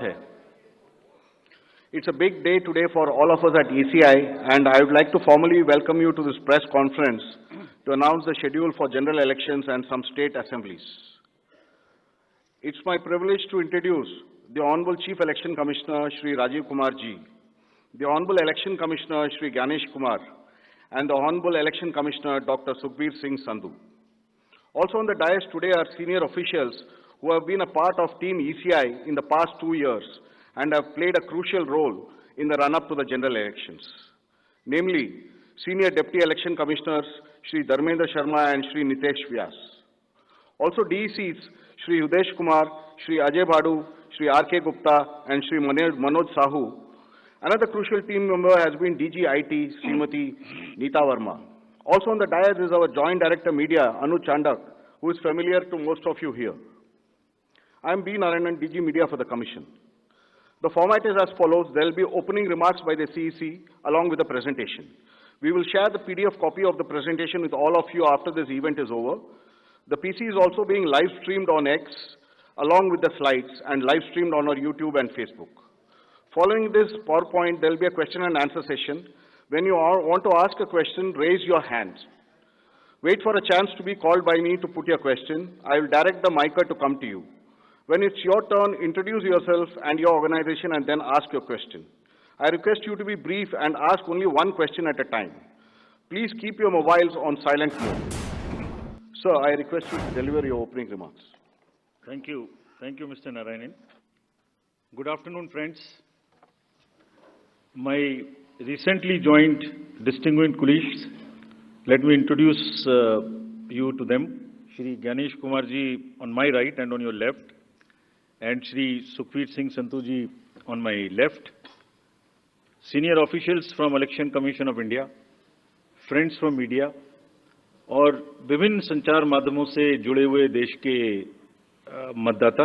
है. It's a big day today for all of us at ECI, and I would like to formally welcome you to this press conference to announce the schedule for general elections and some state assemblies. It's my privilege to introduce the Honorable Chief Election Commissioner, Shri Rajiv Kumar Ji, the Honorable Election Commissioner, Shri Ganesh Kumar, and the Honorable Election Commissioner, Dr. Sukhbir Singh Sandhu. Also on the dais today are senior officials who have been a part of Team ECI in the past 2 years and have played a crucial role in the run-up to the general elections. Namely, Senior Deputy Election Commissioners, Shri Dharmendra Sharma and Shri Nitesh Vyas. Also DECs, Shri Udesh Kumar, Shri Ajay Bhadu, Shri R.K. Gupta and Shri Manoj Sahu. Another crucial team member has been DG IT, Srimati Neeta Verma. Also on the dais is our Joint Director Media, Anu Chandak, who is familiar to most of you here. I am B. Narayanan, DG Media for the Commission. The format is as follows. There will be opening remarks by the CEC along with the presentation. We will share the PDF copy of the presentation with all of you after this event is over. The PC is also being live streamed on X along with the slides and live streamed on our YouTube and Facebook. Following this PowerPoint, there will be a question and answer session. When you want to ask a question, raise your hand. Wait for a chance to be called by me to put your question. I will direct the micer to come to you. When it's your turn, introduce yourself and your organization and then ask your question. I request you to be brief and ask only one question at a time. Please keep your mobiles on silent mode. Sir, I request you to deliver your opening remarks. Thank you. Thank you, Mr. Narayanan. Good afternoon, friends. My recently joined distinguished colleagues, let me introduce you to them. Shri Ganesh Kumar ji on my right and on your left, and Shri Sukhbir Singh Sandhu ji on my left. Senior officials from Election Commission of India, friends from media, और विभिन्न संचार माध्यमों से जुड़े हुए देश के मतदाता,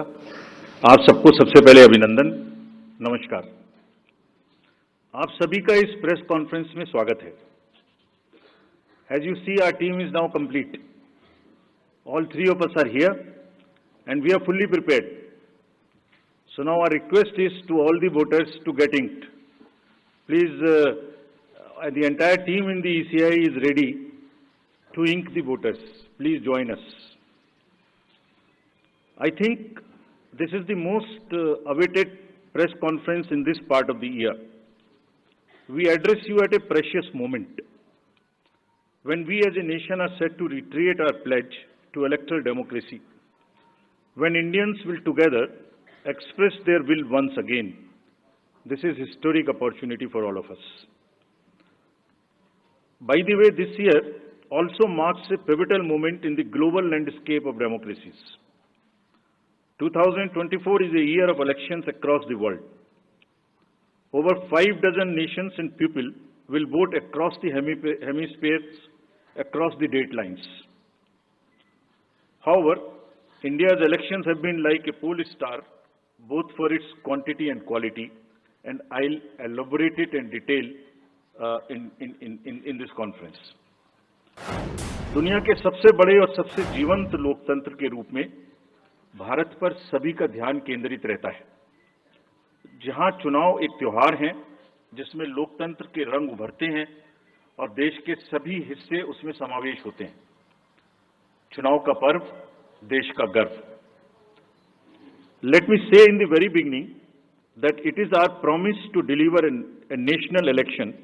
आप सबको सबसे पहले अभिनंदन, नमस्कार। आप सभी का इस प्रेस कॉन्फ्रेंस में स्वागत है। As you see, our team is now complete. All three of us are here and we are fully prepared. So now our request is to all the voters to get inked. Please, the entire team in the ECI is ready to ink the voters. Please join us. I think this is the most awaited press conference in this part of the year. We address you at a precious moment when we as a nation are set to reiterate our pledge to electoral democracy, when Indians will together express their will once again. This is a historic opportunity for all of us. By the way, this year also marks a pivotal moment in the global landscape of democracies. 2024 is a year of elections across the world. Over 5 dozen nations and people will vote across the hemispheres, across the date lines. However, India's elections have been like a pole star, both for its quantity and quality, and I'll elaborate it in detail in this conference. दुनिया के सबसे बड़े और सबसे जीवंत लोकतंत्र के रूप में भारत पर सभी का ध्यान केंद्रित रहता है। जहां चुनाव एक त्योहार है जिसमें लोकतंत्र के रंग उभरते हैं और देश के सभी हिस्से उसमें समावेश होते हैं। चुनाव का पर्व, देश का गर्व। Let me say in the very beginning that it is our promise to deliver a national election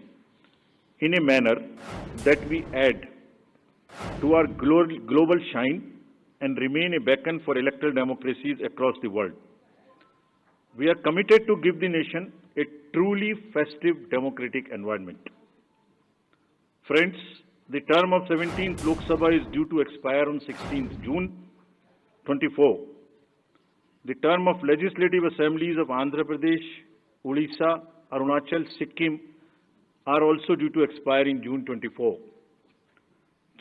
in a manner that we add to our global shine and remain a beacon for electoral democracies across the world. We are committed to give the nation a truly festive democratic environment. Friends, the term of 17th Lok Sabha is due to expire on 16th June 24. The term of legislative assemblies of Andhra Pradesh, Odisha, Arunachal, Sikkim are also due to expire in June 24.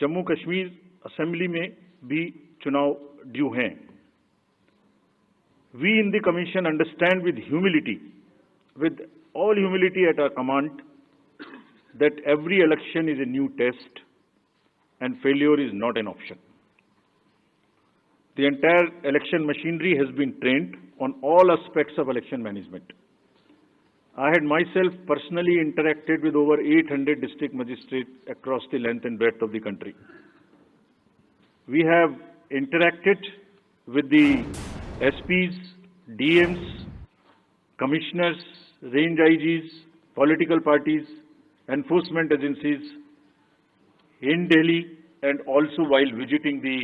Jammu Kashmir assembly में भी चुनाव due हैं। We in the Commission understand with all humility at our command, that every election is a new test and failure is not an option. The entire election machinery has been trained on all aspects of election management. I had myself personally interacted with over 800 district magistrates across the length and breadth of the country. We have interacted with the SPs, DMs, commissioners, range IGs, political parties, enforcement agencies in Delhi and also while visiting the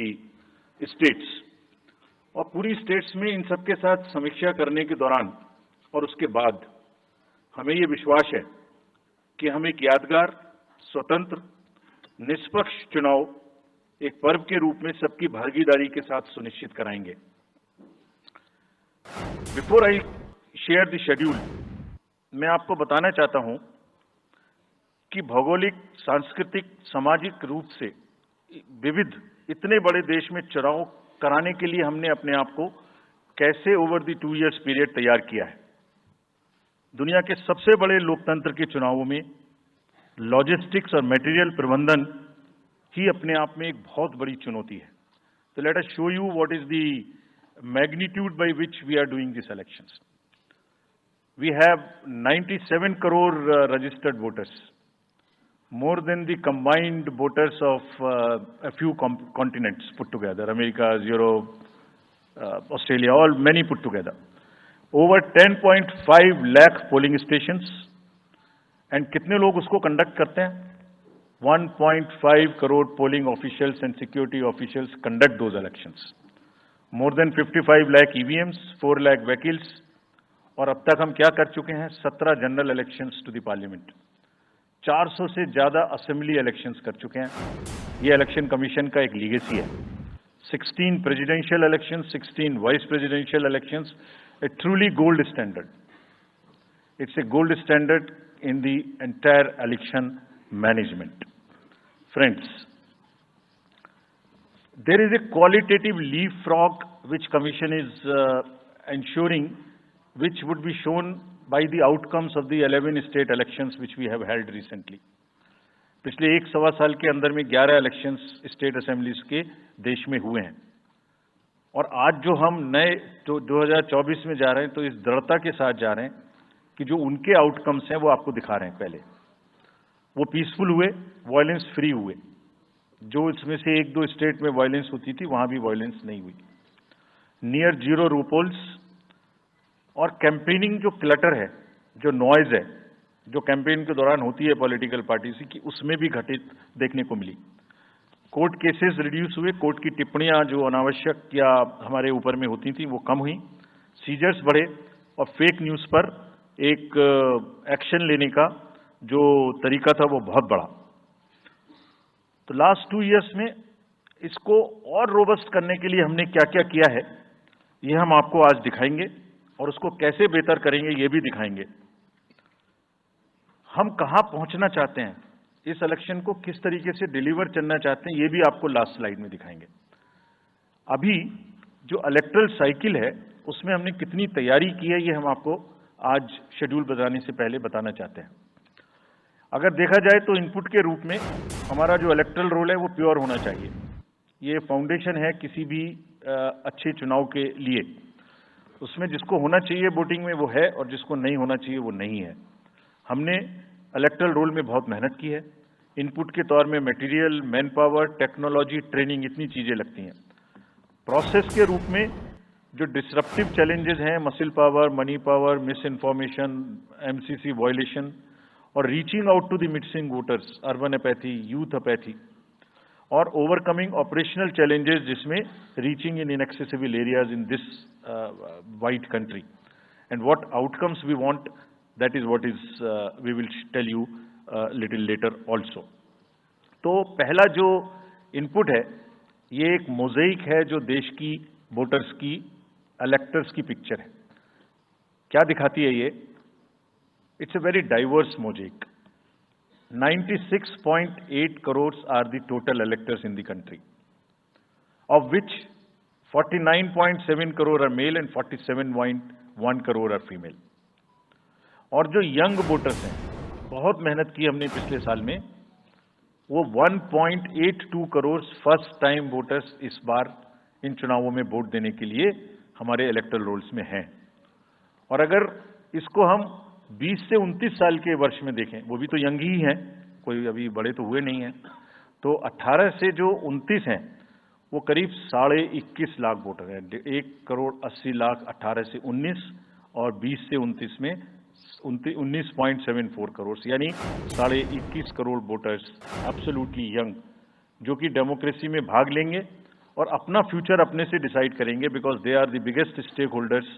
states. और पूरी states में इन सबके साथ समीक्षा करने के दौरान और उसके बाद हमें ये विश्वास है कि हम एक यादगार, स्वतंत्र, निष्पक्ष चुनाव एक पर्व के रूप में सबकी भागीदारी के साथ सुनिश्चित कराएंगे। Before I share the schedule, मैं आपको बताना चाहता हूं कि भौगोलिक, सांस्कृतिक, सामाजिक रूप से विविध इतने बड़े देश में चुनाव कराने के लिए हमने अपने आप को कैसे ओवर द 2 years पीरियड तैयार किया है। दुनिया के सबसे बड़े लोकतंत्र के चुनावों में लॉजिस्टिक्स और मटेरियल प्रबंधन ही अपने आप में एक बहुत बड़ी चुनौती है। तो let us show you what is the magnitude by which we are doing this elections. We have 97 crore registered voters, more than the combined voters of a few continents put together, America, Europe, Australia, all many put together. Over 10.5 lakh polling stations, and कितने लोग उसको conduct करते हैं? 1.5 crore polling officials and security officials conduct those elections. More than 55 lakh EVMs, 4 lakh vehicles, और अब तक हम क्या कर चुके हैं? 17 general elections to the parliament, 400 से ज्यादा असेंबली इलेक्शंस कर चुके हैं। ये इलेक्शन कमीशन का एक लीगेसी है। 16 presidential elections, 16 vice presidential elections, A truly gold standard. It's a gold standard in the entire election management. Friends, there is a qualitative leapfrog which commission is ensuring, which would be shown by the outcomes of the 11 state elections which we have held recently. पिछले 1-1.25 साल के अंदर में 11 elections state assemblies के देश में हुए हैं, और आज जो हम नए 2024 में जा रहे हैं तो इस दृढ़ता के साथ जा रहे हैं कि जो उनके आउटकम्स हैं वो आपको दिखा रहे हैं। पहले वो पीसफुल हुए, वायलेंस फ्री हुए। जो इसमें से 1-2 स्टेट में वायलेंस होती थी वहां भी वायलेंस नहीं हुई। नियर जीरो रूपोल्स, और कैंपेनिंग जो क्लटर है, जो नॉइज है, जो कैंपेन के दौरान होती है पॉलिटिकल पार्टी की, उसमें भी घटित देखने को मिली। कोर्ट केसेस रिड्यूस हुए, कोर्ट की टिप्पणियां जो अनावश्यक या हमारे ऊपर में होती थी वो कम हुई, सीजर्स बढ़े, और फेक न्यूज पर एक एक्शन लेने का जो तरीका था वो बहुत बढ़ा। तो लास्ट 2 years में इसको और रोबस्ट करने के लिए हमने क्या क्या किया है ये हम आपको आज दिखाएंगे, और उसको कैसे बेहतर करेंगे ये भी दिखाएंगे। हम कहां पहुंचना चाहते हैं, इस इलेक्शन को किस तरीके से डिलीवर करना चाहते हैं, ये भी आपको लास्ट स्लाइड में दिखाएंगे। अभी जो इलेक्टरल साइकिल है उसमें हमने कितनी तैयारी की है ये हम आपको आज शेड्यूल बताने से पहले बताना चाहते हैं। अगर देखा जाए तो इनपुट के रूप में हमारा जो इलेक्टरल रोल है वो प्योर होना चाहिए। ये फाउंडेशन है किसी भी अच्छे चुनाव के लिए। उसमें जिसको होना चाहिए वोटिंग में वो है, और जिसको नहीं होना चाहिए वो नहीं है। हमने इलेक्टरल रोल में बहुत मेहनत की है। इनपुट के तौर में material, man power, technology, training, इतनी चीजें लगती हैं। प्रोसेस के रूप में जो डिसरप्टिव चैलेंजेस हैं, muscle power, money power, misinformation, MCC violation, और reaching out to the missing voters, urban apathy, youth apathy, और ओवरकमिंग ऑपरेशनल चैलेंजेस जिसमें reaching in inaccessible areas in this wide country, and what outcomes we want, that is what is we will tell you little later also. तो पहला जो input है ये एक mosaic है जो देश की वोटर्स की, इलेक्टर्स की पिक्चर है। क्या दिखाती है ये? It's a very diverse mosaic. 96.8 crores are the total electors in the country, of which 49.7 crore are male and 47.1 crore are female. और जो यंग वोटर्स हैं, बहुत मेहनत की हमने पिछले साल में, वो 1.82 crores फर्स्ट टाइम वोटर्स इस बार इन चुनावों में वोट देने के लिए हमारे इलेक्टोरल रोल्स में हैं। और अगर इसको हम 20 से 29 साल के वर्ष में देखें, वो भी तो यंग ही हैं, कोई अभी बड़े तो हुए नहीं हैं, तो 18 से जो 29 हैं वो करीब 21.5 लाख वोटर हैं। 1,80,00,000 18 से 19 और 20 से 29 में 19.74 करोड़, यानी 21.5 करोड़ वोटर्स एब्सोल्युटली यंग, जो कि डेमोक्रेसी में भाग लेंगे और अपना फ्यूचर अपने से डिसाइड करेंगे, because they are the biggest stakeholders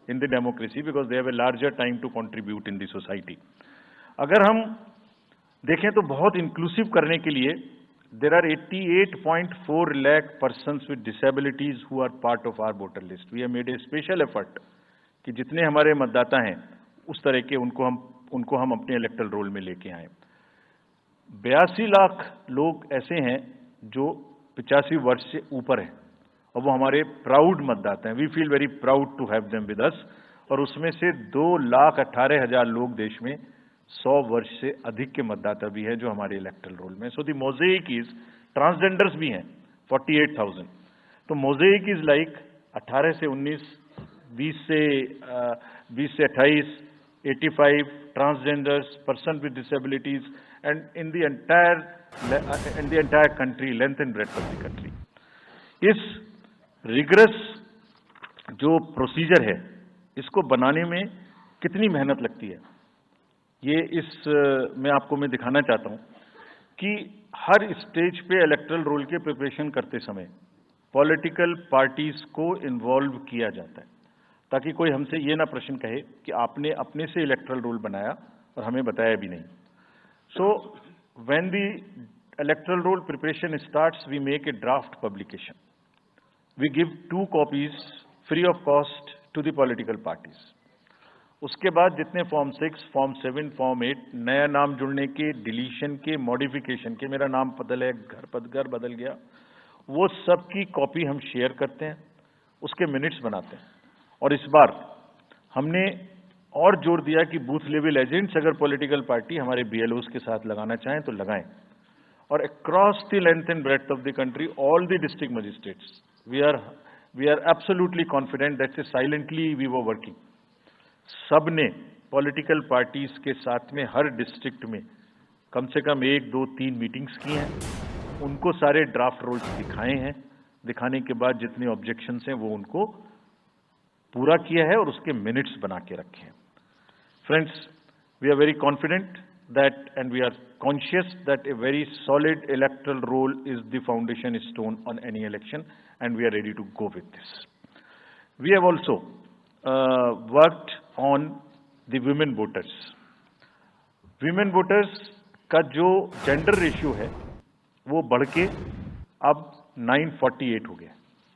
in the democracy, because they have a larger time to contribute in the society. अगर हम देखें तो बहुत इंक्लूसिव करने के लिए there are 88.4 lakh persons with disabilities who are part of our voter list. We have made a special effort कि जितने हमारे मतदाता हैं उस तरह के उनको हम अपने इलेक्टोरल रोल में लेके आए। 82 लाख लोग ऐसे हैं जो 85 वर्ष से ऊपर हैं और वो हमारे प्राउड मतदाता हैं। We feel very proud to have them with us. और उसमें से 2,18,000 लोग देश में 100 वर्ष से अधिक के मतदाता भी है जो हमारे इलेक्टोरल रोल में। सो दी मोज़ेक इज, ट्रांसजेंडर्स भी हैं 48,000। तो मोज़ेक इज लाइक 18 से 19, 20 से 28, 85 transgenders, person with disabilities, and in the entire country, length and breadth of the country. इस रिगरस जो प्रोसीजर है, इसको बनाने में कितनी मेहनत लगती है, ये मैं आपको दिखाना चाहता हूं कि हर स्टेज पे इलेक्टोरल रोल के प्रिपरेशन करते समय पॉलिटिकल पार्टीज को इन्वॉल्व किया जाता है, ताकि कोई हमसे ये ना प्रश्न कहे कि आपने अपने से इलेक्टोरल रोल बनाया और हमें बताया भी नहीं। So when the electoral roll preparation starts, we make a draft publication. We give 2 copies free of cost to the political parties. उसके बाद जितने फॉर्म 6, फॉर्म 7, फॉर्म 8, नया नाम जुड़ने के, डिलीशन के, मॉडिफिकेशन के, मेरा नाम बदल है, घर बदल गया, वो सब की कॉपी हम शेयर करते हैं, उसके मिनट्स बनाते हैं। और इस बार हमने और जोर दिया कि बूथ लेवल एजेंट्स अगर पॉलिटिकल पार्टी हमारे BLOs के साथ लगाना चाहें तो लगाएं। और across the length and breadth of the country, all the district magistrates, we are absolutely confident that silently we were working. सबने पॉलिटिकल पार्टीज के साथ में हर डिस्ट्रिक्ट में कम से कम 1, 2, 3 मीटिंग्स की हैं, उनको सारे ड्राफ्ट रोल्स दिखाए हैं। दिखाने के बाद जितने ऑब्जेक्शंस हैं वो उनको पूरा किया है और उसके मिनट्स बना के रखे हैं। Friends, we are very confident that and we are conscious that a very solid electoral roll is the foundation stone on any election, and we are ready to go with this. We have also worked on the women voters. Women voters का जो gender ratio है वो बढ़ के अब 948 हो गया,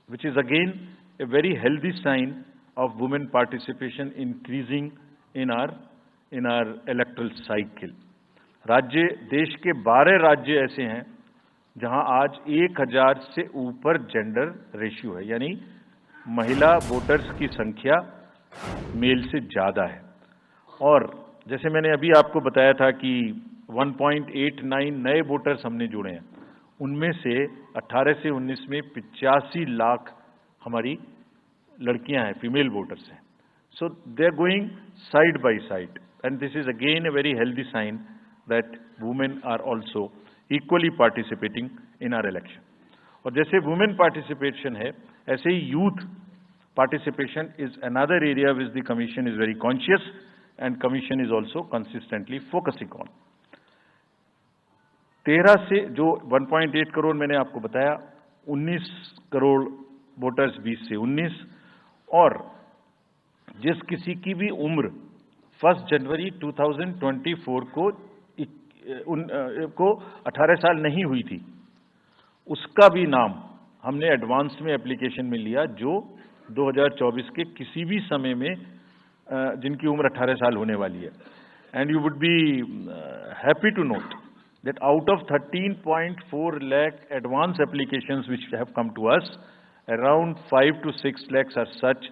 which is again a very healthy sign of women participation increasing in our electoral cycle. राज्य, देश के 12 राज्य ऐसे हैं जहां आज 1000 से ऊपर जेंडर रेशियो है, यानी महिला वोटर्स की संख्या मेल से ज्यादा है। और जैसे मैंने अभी आपको बताया था कि 1.89 नए वोटर्स हमने जोड़े हैं, उनमें से 18 से 19 में 85 लाख हमारी लड़कियां हैं, फीमेल वोटर्स हैं। So they are going side by side, and this is again a very healthy sign that women are also equally participating in our election. और जैसे वुमेन पार्टिसिपेशन है, ऐसे ही youth participation is another area which the Commission is very conscious, and Commission is also consistently focusing on. 13 से जो 1.8 करोड़ मैंने आपको बताया, 19 करोड़ वोटर्स 20 से 19, और जिस किसी की भी उम्र 1 जनवरी 2024 को 18 साल नहीं हुई थी, उसका भी नाम हमने एडवांस में एप्लीकेशन में लिया, जो 2024 के किसी भी समय में जिनकी उम्र 18 साल होने वाली है। And you would be happy to note that out of 13.4 lakh advance applications which have come to us, around 5 to 6 lakhs are such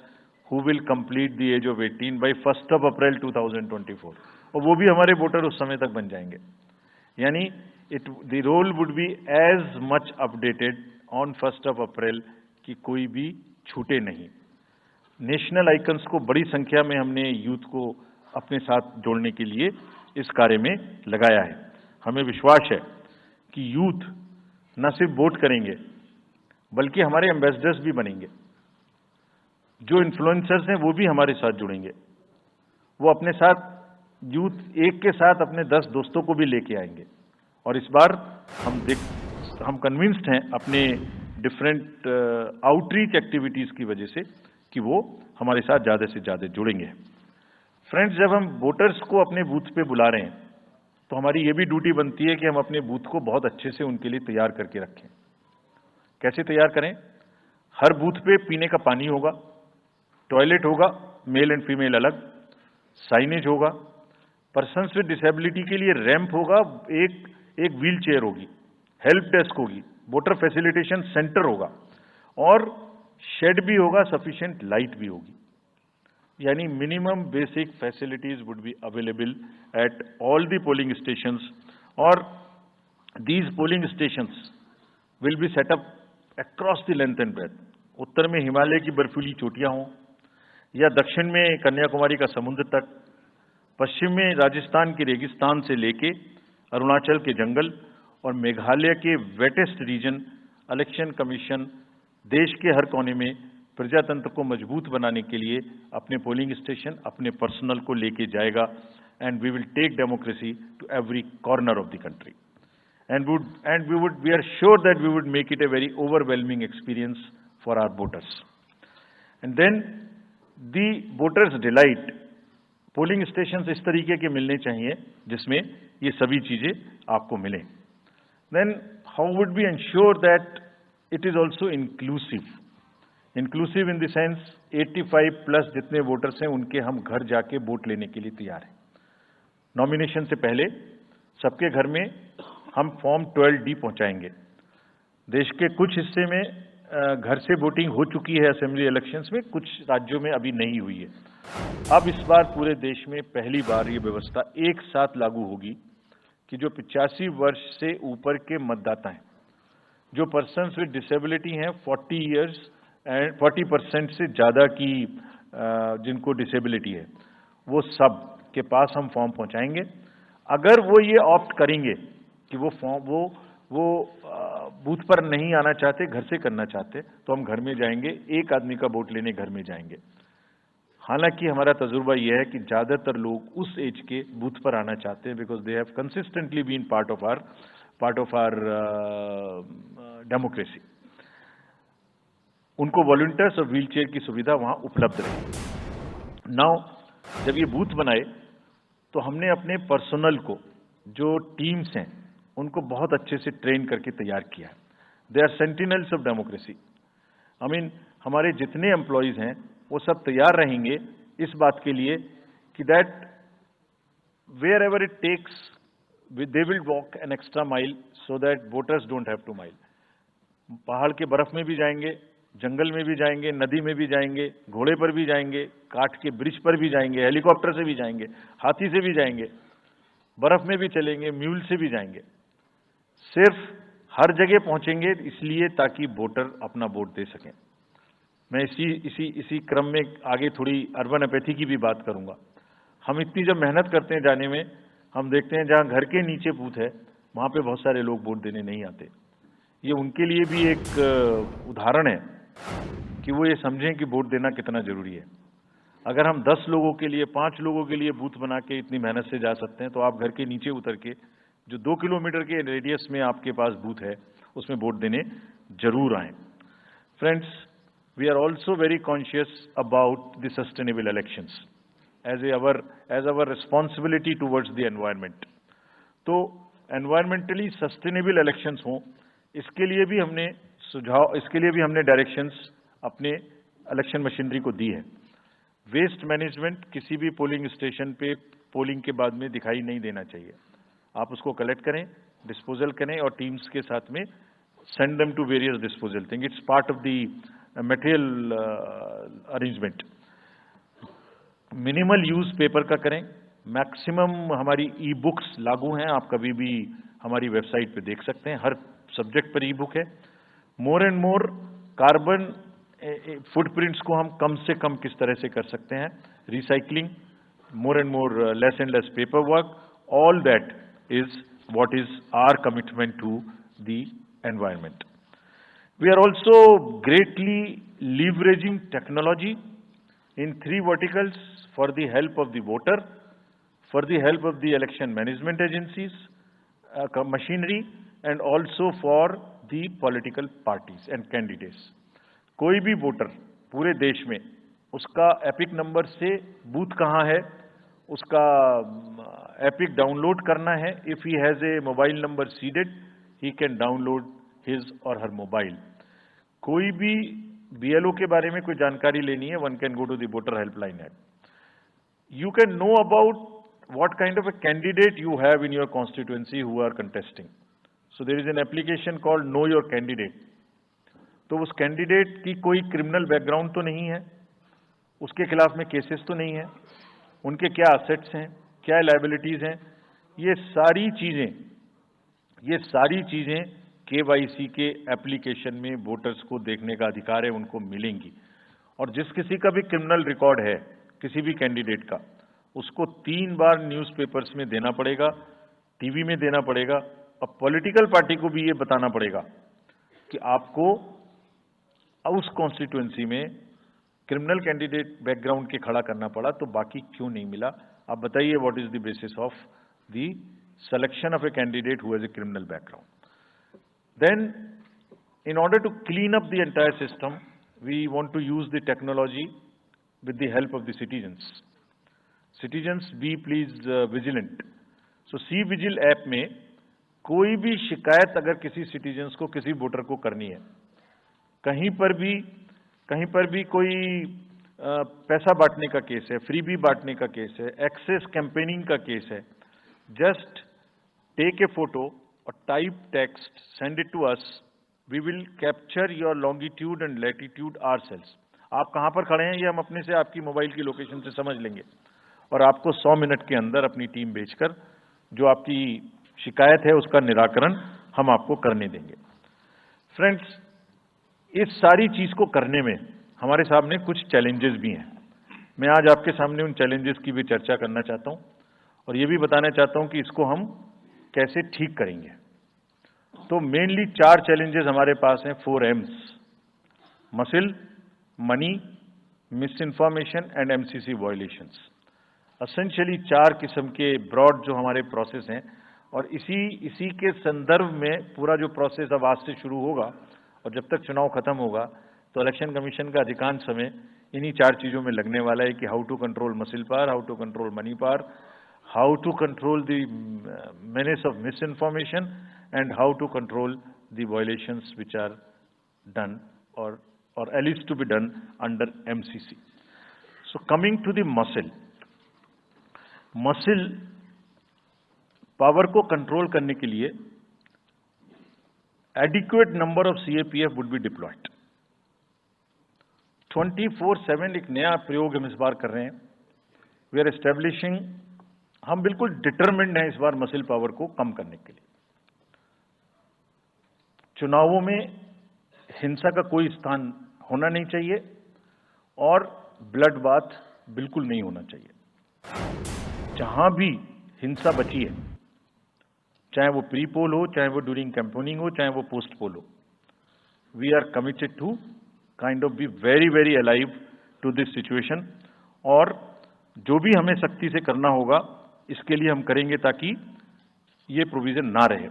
who will complete the age of 18 by 1 April 2024, और वो भी हमारे voter उस समय तक बन जाएंगे। यानी the roll would be as much updated on 1 April कि कोई भी छूटे नहीं। नेशनल आइकन्स को बड़ी संख्या में हमने यूथ को अपने साथ जोड़ने के लिए इस कार्य में लगाया है। हमें विश्वास है कि यूथ न सिर्फ वोट करेंगे बल्कि हमारे एम्बेसडर्स भी बनेंगे। जो इन्फ्लुएंसर्स हैं वो भी हमारे साथ जुड़ेंगे। वो अपने साथ यूथ एक के साथ अपने 10 दोस्तों को भी लेके आएंगे। और इस बार हम कन्विंस्ड हैं अपने डिफरेंट आउटरीच एक्टिविटीज की वजह से कि वो हमारे साथ ज़्यादा से ज़्यादा जुड़ेंगे। फ्रेंड्स, जब हम वोटर्स को अपने बूथ पे बुला रहे हैं तो हमारी ये भी ड्यूटी बनती है कि हम अपने बूथ को बहुत अच्छे से उनके लिए तैयार करके रखें। कैसे तैयार करें? हर बूथ पे पीने का पानी होगा, टॉयलेट होगा, मेल एंड फीमेल अलग, साइनेज होगा, पर्सन्स विद डिसेबिलिटी के लिए रैंप होगा, एक व्हील चेयर होगी, हेल्प डेस्क होगी, वोटर फैसिलिटेशन सेंटर होगा और शेड भी होगा, सफिशिएंट लाइट भी होगी। यानी minimum basic facilities would be available at all the polling stations और these polling stations will be set up across the length and breadth. उत्तर में हिमालय की बर्फीली चोटियां हों या दक्षिण में कन्याकुमारी का समुद्र तट, पश्चिम में राजस्थान के रेगिस्तान से लेके अरुणाचल के जंगल और मेघालय के वेटेस्ट रीजन, इलेक्शन कमीशन देश के हर कोने में प्रजातंत्र को मजबूत बनाने के लिए अपने पोलिंग स्टेशन, अपने पर्सनल को लेके जाएगा। And we will take democracy to every corner of the country and we are sure that we would make it a very overwhelming experience for our voters. And then the voters delight, polling stations इस तरीके के मिलने चाहिए जिसमें ये सभी चीजें आपको मिलें। Then how would we ensure that it is also inclusive? Inclusive in the sense 85 plus जितने वोटर्स हैं उनके हम घर जाके वोट लेने के लिए तैयार हैं। नॉमिनेशन से पहले सबके घर में हम फॉर्म 12D पहुंचाएंगे। देश के कुछ हिस्से में घर से वोटिंग हो चुकी है असेंबली इलेक्शंस में, कुछ राज्यों में अभी नहीं हुई है। अब इस बार पूरे देश में पहली बार ये व्यवस्था एक साथ लागू होगी कि जो 85 वर्ष से ऊपर के मतदाता हैं, जो पर्सन्स विद डिसेबिलिटी हैं, 40 इयर्स एंड 40% से ज़्यादा की जिनको डिसेबिलिटी है, वो सब के पास हम फॉर्म पहुंचाएंगे। अगर वो ये ऑप्ट करेंगे कि वो बूथ पर नहीं आना चाहते, घर से करना चाहते, तो हम घर में जाएंगे, एक आदमी का वोट लेने घर में जाएंगे। हालांकि हमारा तजुर्बा यह है कि ज़्यादातर लोग उस एज के बूथ पर आना चाहते हैं because they have consistently been part of our democracy. उनको वॉलंटियर्स और व्हील चेयर की सुविधा वहां उपलब्ध रही। नाउ जब ये बूथ बनाए तो हमने अपने पर्सनल को, जो टीम्स हैं, उनको बहुत अच्छे से ट्रेन करके तैयार किया है। They are sentinels of democracy. हमारे जितने एम्प्लॉयज हैं वो सब तैयार रहेंगे इस बात के लिए कि that wherever it takes they will walk an extra mile so that voters don't have to mile. पहाड़ के बर्फ में भी जाएंगे, जंगल में भी जाएंगे, नदी में भी जाएंगे, घोड़े पर भी जाएंगे, काठ के ब्रिज पर भी जाएंगे, हेलीकॉप्टर से भी जाएंगे, हाथी से भी जाएंगे, बर्फ में भी चलेंगे, म्यूल से भी जाएंगे। सिर्फ हर जगह पहुंचेंगे इसलिए ताकि वोटर अपना वोट दे सकें। मैं इसी क्रम में आगे थोड़ी अर्बन एपैथी की भी बात करूंगा। हम इतनी जब मेहनत करते हैं जाने में, हम देखते हैं जहां घर के नीचे बूथ है वहां पे बहुत सारे लोग वोट देने नहीं आते। ये उनके लिए भी एक उदाहरण है कि वो ये समझें कि वोट देना कितना जरूरी है। अगर हम 10 लोगों के लिए, 5 लोगों के लिए बूथ बना के इतनी मेहनत से जा सकते हैं, तो आप घर के नीचे उतर के जो 2 किलोमीटर के रेडियस में आपके पास बूथ है उसमें वोट देने जरूर आए। Friends, we are also very conscious about the sustainable elections as our responsibility towards the environment. तो एनवायरमेंटली सस्टेनेबल इलेक्शंस हों, इसके लिए भी हमने डायरेक्शंस अपने इलेक्शन मशीनरी को दी है। वेस्ट मैनेजमेंट किसी भी पोलिंग स्टेशन पे पोलिंग के बाद में दिखाई नहीं देना चाहिए। आप उसको कलेक्ट करें, डिस्पोजल करें और टीम्स के साथ में send them to various disposal thing. It's part of the material arrangement. Minimal use paper का करें। मैक्सिमम हमारी ई बुक्स लागू हैं, आप कभी भी हमारी वेबसाइट पे देख सकते हैं, हर सब्जेक्ट पर ई बुक है। More and more carbon footprints को हम कम से कम किस तरह से कर सकते हैं, recycling, more and more less and less paperwork, all that is what is our commitment to the environment. We are also greatly leveraging technology in 3 verticals for the help of the voter, for the help of the election management agencies, machinery, and also for the political parties and candidates. कोई भी voter पूरे देश में उसका epic number से booth कहाँ है, उसका एपिक डाउनलोड करना है. If he has a mobile number seeded, he can download his और हर मोबाइल. कोई भी बीएलओ के बारे में कोई जानकारी लेनी है, one can go to the voter helpline app. You can know about what kind of a candidate you have in your constituency who are contesting. So there is an application called Know Your Candidate. तो उस candidate की कोई criminal background तो नहीं है, उसके खिलाफ में केसेस तो नहीं है, उनके क्या असेट्स हैं, क्या लायबिलिटीज हैं, ये सारी चीजें केवाईसी के एप्लीकेशन में वोटर्स को देखने का अधिकार है, उनको मिलेंगी. और जिस किसी का भी क्रिमिनल रिकॉर्ड है किसी भी कैंडिडेट का, उसको 3 बार न्यूज़पेपर्स में देना पड़ेगा, टीवी में देना पड़ेगा, और पॉलिटिकल पार्टी को भी ये बताना पड़ेगा कि आपको उस कॉन्स्टिट्यूएंसी में क्रिमिनल कैंडिडेट बैकग्राउंड के खड़ा करना पड़ा, तो बाकी क्यों नहीं मिला. आप बताइए, what is the basis of the selection of a candidate who has a criminal background. Then in order to clean up the entire system, we want to use the technology with the help of the citizens. Citizens, be please vigilant. So C-Vigil app में कोई भी शिकायत अगर किसी citizens को, किसी voter को करनी है, कहीं पर भी कोई पैसा बांटने का केस है, फ्रीबी बांटने का केस है, एक्सेस कैंपेनिंग का केस है, जस्ट टेक ए फोटो और type text, send it to us. We will capture your longitude and latitude ourselves. आप कहाँ पर खड़े हैं ये हम अपने से आपकी मोबाइल की लोकेशन से समझ लेंगे, और आपको 100 मिनट के अंदर अपनी टीम भेजकर जो आपकी शिकायत है उसका निराकरण हम आपको करने देंगे. फ्रेंड्स, इस सारी चीज को करने में हमारे सामने कुछ चैलेंजेस भी हैं. मैं आज आपके सामने उन चैलेंजेस की भी चर्चा करना चाहता हूं, और ये भी बताना चाहता हूं कि इसको हम कैसे ठीक करेंगे. तो मेनली 4 चैलेंजेस हमारे पास हैं, 4 M's: muscle, money, miss information and MCC violations. Essentially 4 किस्म के ब्रॉड जो हमारे प्रोसेस हैं, और इसी के संदर्भ में पूरा जो प्रोसेस अब आज से शुरू होगा और जब तक चुनाव खत्म होगा, तो इलेक्शन कमीशन का अधिकांश समय इन्हीं 4 चीजों में लगने वाला है कि how to control muscle power, how to control money power, how to control the menace of misinformation, and how to control the violations which are done or at least to be done under MCC. So coming to the muscle power को control करने के लिए adequate number of CAPF would be deployed. 24/7 एक नया प्रयोग हम इस बार कर रहे हैं. We are establishing, हम बिल्कुल डिटरमिन्ड हैं इस बार मसिल पावर को कम करने के लिए. चुनावों में हिंसा का कोई स्थान होना नहीं चाहिए, और ब्लड बाथ बिल्कुल नहीं होना चाहिए. जहां भी हिंसा बची है, चाहे वो प्री पोल हो, चाहे वो ड्यूरिंग कैंपेनिंग हो, चाहे वो पोस्ट पोल हो, we are committed to kind of be very very alive to this situation. और जो भी हमें सख्ती से करना होगा इसके लिए हम करेंगे, ताकि ये प्रोविजन ना रहे.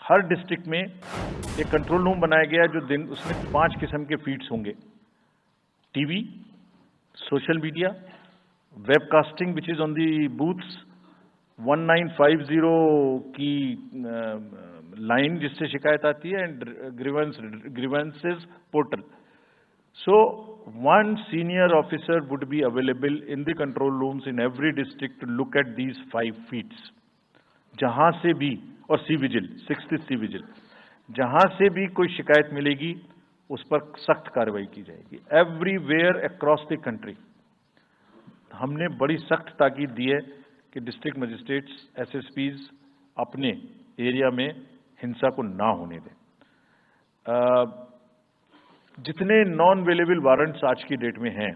हर डिस्ट्रिक्ट में एक कंट्रोल रूम बनाया गया है, जो दिन उसमें 5 किस्म के फीड्स होंगे: TV, social media, webcasting which is on the booths, 1950 की लाइन जिससे शिकायत आती है, and grievances portal. So, one senior officer would be available in the control rooms in every district to look at these 5 feeds. जहां से भी, और C-Vigil, 6th C-Vigil, जहां से भी कोई शिकायत मिलेगी उस पर सख्त कार्रवाई की जाएगी. एवरीवेयर अक्रॉस द कंट्री हमने बड़ी सख्त ताकीद दी है कि डिस्ट्रिक्ट मजिस्ट्रेट्स, SSPs अपने एरिया में हिंसा को ना होने दें. जितने नॉन अवेलेबल वारंट्स आज की डेट में हैं,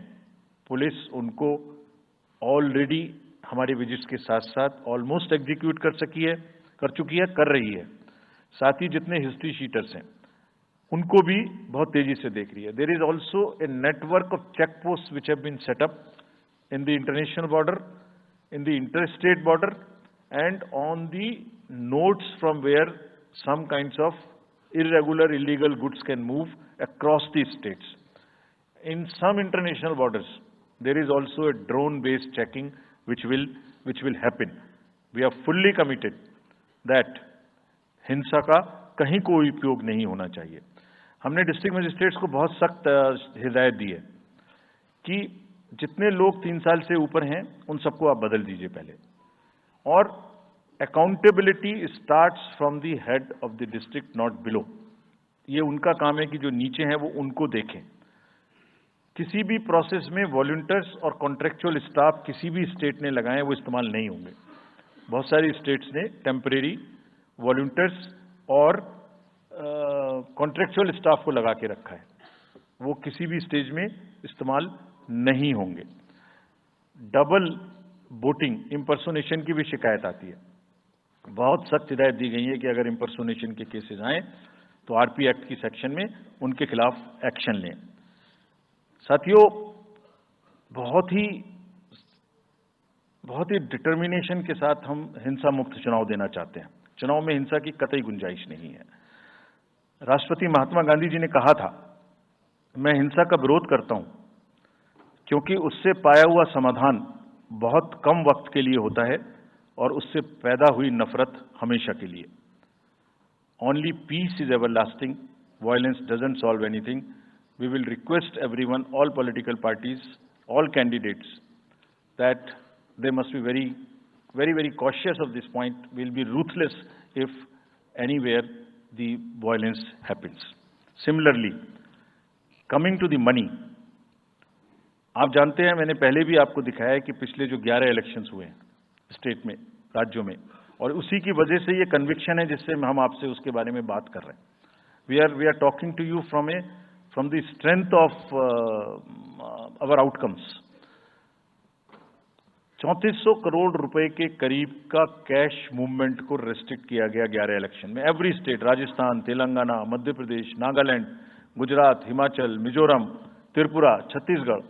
पुलिस उनको ऑलरेडी हमारी विजिट्स के साथ साथ ऑलमोस्ट एग्जीक्यूट कर चुकी है, कर रही है। साथ ही जितने हिस्ट्री शीटर्स हैं उनको भी बहुत तेजी से देख रही है। There is also a network of check post which have been set up in the international border, in the interstate border and on the nodes from where some kinds of irregular, illegal goods can move across the states. In some international borders, there is also a drone-based checking which will happen. We are fully committed that हिंसा का कहीं कोई उपयोग नहीं होना चाहिए। हमने district magistrates को बहुत सख्त हिदायत दी है कि जितने लोग 3 साल से ऊपर हैं उन सबको आप बदल दीजिए पहले, और accountability starts from the head of the district, not below. ये उनका काम है कि जो नीचे हैं वो उनको देखें। किसी भी प्रोसेस में वॉलंटियर्स और कॉन्ट्रेक्चुअल स्टाफ किसी भी स्टेट ने लगाए वो इस्तेमाल नहीं होंगे। बहुत सारी स्टेट्स ने टेम्परेरी वॉलंटियर्स और कॉन्ट्रेक्चुअल स्टाफ को लगा के रखा है, वो किसी भी स्टेज में इस्तेमाल नहीं होंगे। डबल वोटिंग, इम्पर्सोनेशन की भी शिकायत आती है। बहुत सख्त हिदायत दी गई है कि अगर इम्पर्सोनेशन के केसेस आए तो आरपी एक्ट की सेक्शन में उनके खिलाफ एक्शन लें। साथियों, बहुत ही डिटर्मिनेशन के साथ हम हिंसा मुक्त चुनाव देना चाहते हैं। चुनाव में हिंसा की कतई गुंजाइश नहीं है। राष्ट्रपति महात्मा गांधी जी ने कहा था, मैं हिंसा का विरोध करता हूं क्योंकि उससे पाया हुआ समाधान बहुत कम वक्त के लिए होता है और उससे पैदा हुई नफरत हमेशा के लिए। Only peace is everlasting, violence doesn't solve anything. We will request everyone, all political parties, all candidates, that they must be very cautious of this point. We'll be ruthless if anywhere the violence happens. Similarly, coming to the money, आप जानते हैं, मैंने पहले भी आपको दिखाया है कि पिछले जो 11 इलेक्शंस हुए हैं स्टेट में, राज्यों में, और उसी की वजह से ये कन्विक्शन है जिससे हम आपसे उसके बारे में बात कर रहे हैं। We are talking to you from the strength of our outcomes. 3400 crore रुपए के करीब का कैश मूवमेंट को रेस्ट्रिक्ट किया गया 11 इलेक्शन में। एवरी स्टेट, राजस्थान, तेलंगाना, मध्य प्रदेश, नागालैंड, गुजरात, हिमाचल, मिजोरम, त्रिपुरा, छत्तीसगढ़,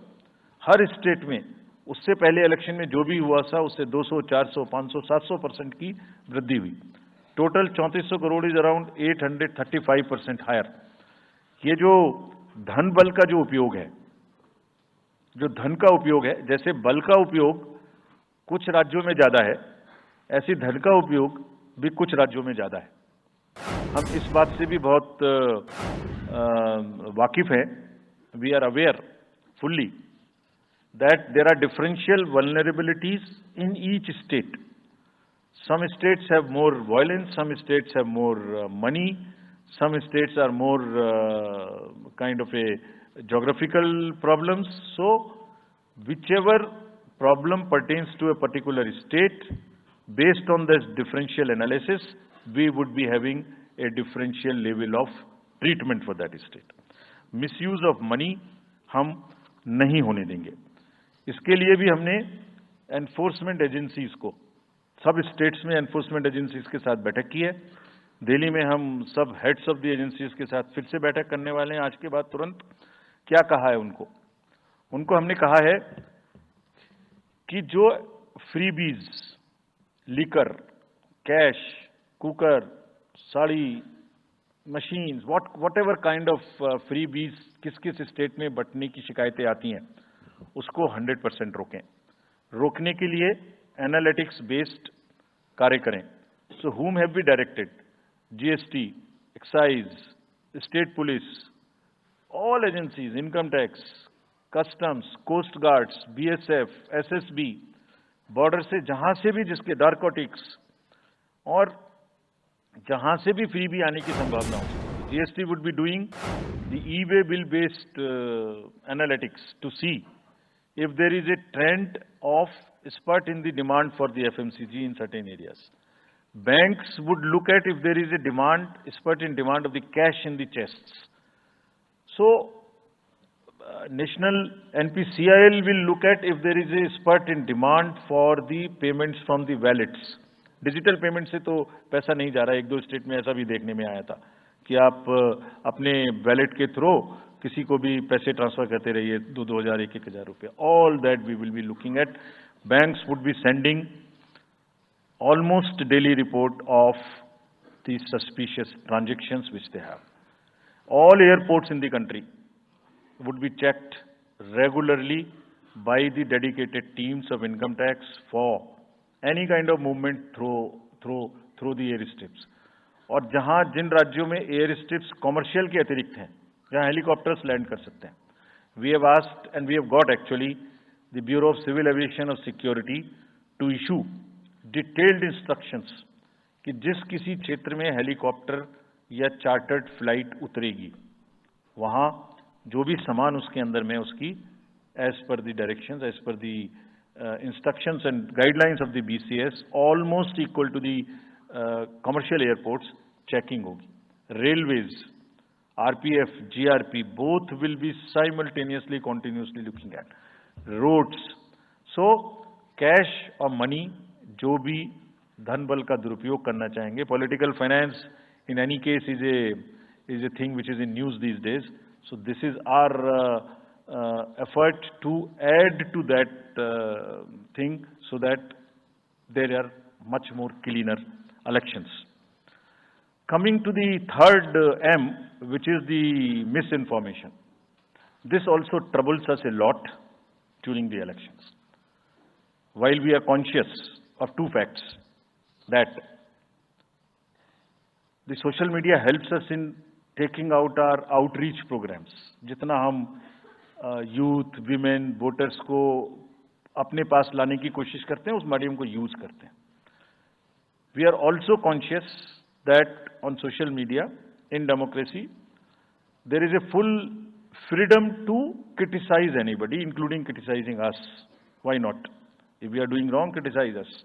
हर स्टेट में उससे पहले इलेक्शन में जो भी हुआ था उससे 200, 400, 500, 700% की वृद्धि हुई। Total 3400 crore is around 835% higher. ये जो धन बल का जो उपयोग है, जो धन का उपयोग है, जैसे बल का उपयोग कुछ राज्यों में ज्यादा है, ऐसी धन का उपयोग भी कुछ राज्यों में ज्यादा है। हम इस बात से भी बहुत वाकिफ हैं। We are aware fully that there are differential vulnerabilities in each state. Some states have more violence, some states have more money, some states are more kind of a geographical problems. So whichever problem pertains to a particular state, based on this differential analysis, we would be having a differential level of treatment for that state. Misuse of money हम नहीं होने देंगे। इसके लिए भी हमने enforcement agencies को, सब स्टेट्स में एनफोर्समेंट एजेंसीज के साथ बैठक की है। दिल्ली में हम सब हेड्स ऑफ द एजेंसीज के साथ फिर से बैठक करने वाले हैं आज के बाद तुरंत। क्या कहा है उनको हमने कहा है कि जो freebies, liquor, cash, cooker, sari, machines, whatever kind of freebies किस किस स्टेट में बंटने की शिकायतें आती हैं, उसको 100% रोकें। रोकने के लिए एनालिटिक्स बेस्ड कार्य करें। सो whom have we directed? GST, excise, state police, all agencies, income tax, customs, coast guards, BSF, SSB, border से जहां से भी जिसके नारकोटिक्स और जहां से भी फ्री भी आने की संभावना हो, GST would be doing the e-way bill based analytics to see if there is a trend of spurt in the demand for the FMCG in certain areas. Banks would look at if there is a spurt in demand of the cash in the chests. So national NPCIL will look at if there is a spurt in demand for the payments from the wallets. Digital payment से तो पैसा नहीं जा रहा है, एक दो state में ऐसा भी देखने में आया था कि आप अपने वैलेट के थ्रू किसी को भी पैसे ट्रांसफर करते रहिए, 2,000 1,000 रुपये. All that we will be looking at. Banks would be sending almost daily report of the suspicious transactions which they have. All airports in the country would be checked regularly by the dedicated teams of income tax for any kind of movement through the airstrips. और जहां जिन राज्यों में air strips commercial के अतिरिक्त हैं, जहां helicopters land कर सकते हैं, we have asked and we have got actually the Bureau of Civil Aviation of Security to issue detailed instructions कि जिस किसी क्षेत्र में हेलीकॉप्टर या चार्टर्ड फ्लाइट उतरेगी, वहां जो भी सामान उसके अंदर में उसकी as per the directions, as per the instructions and guidelines of the BCS almost equal to the commercial airports checking होगी. Railways, RPF, GRP both will be simultaneously continuously looking at roads. So cash or money जो भी धन बल का दुरुपयोग करना चाहेंगे, political finance in any case is a thing which is in news these days. So this is our effort to add to that thing so that there are much more cleaner elections. Coming to the third M, which is the misinformation. This also troubles us a lot during the elections. While we are conscious of two facts, that the social media helps us in taking out our outreach programs. जितना हम youth, women, voters को अपने पास लाने की कोशिश करते हैं, उस मीडियम को यूज करते हैं. We are also conscious that on social media, in democracy, there is a full freedom to criticize anybody, including criticizing us. Why not? If we are doing wrong, criticize us.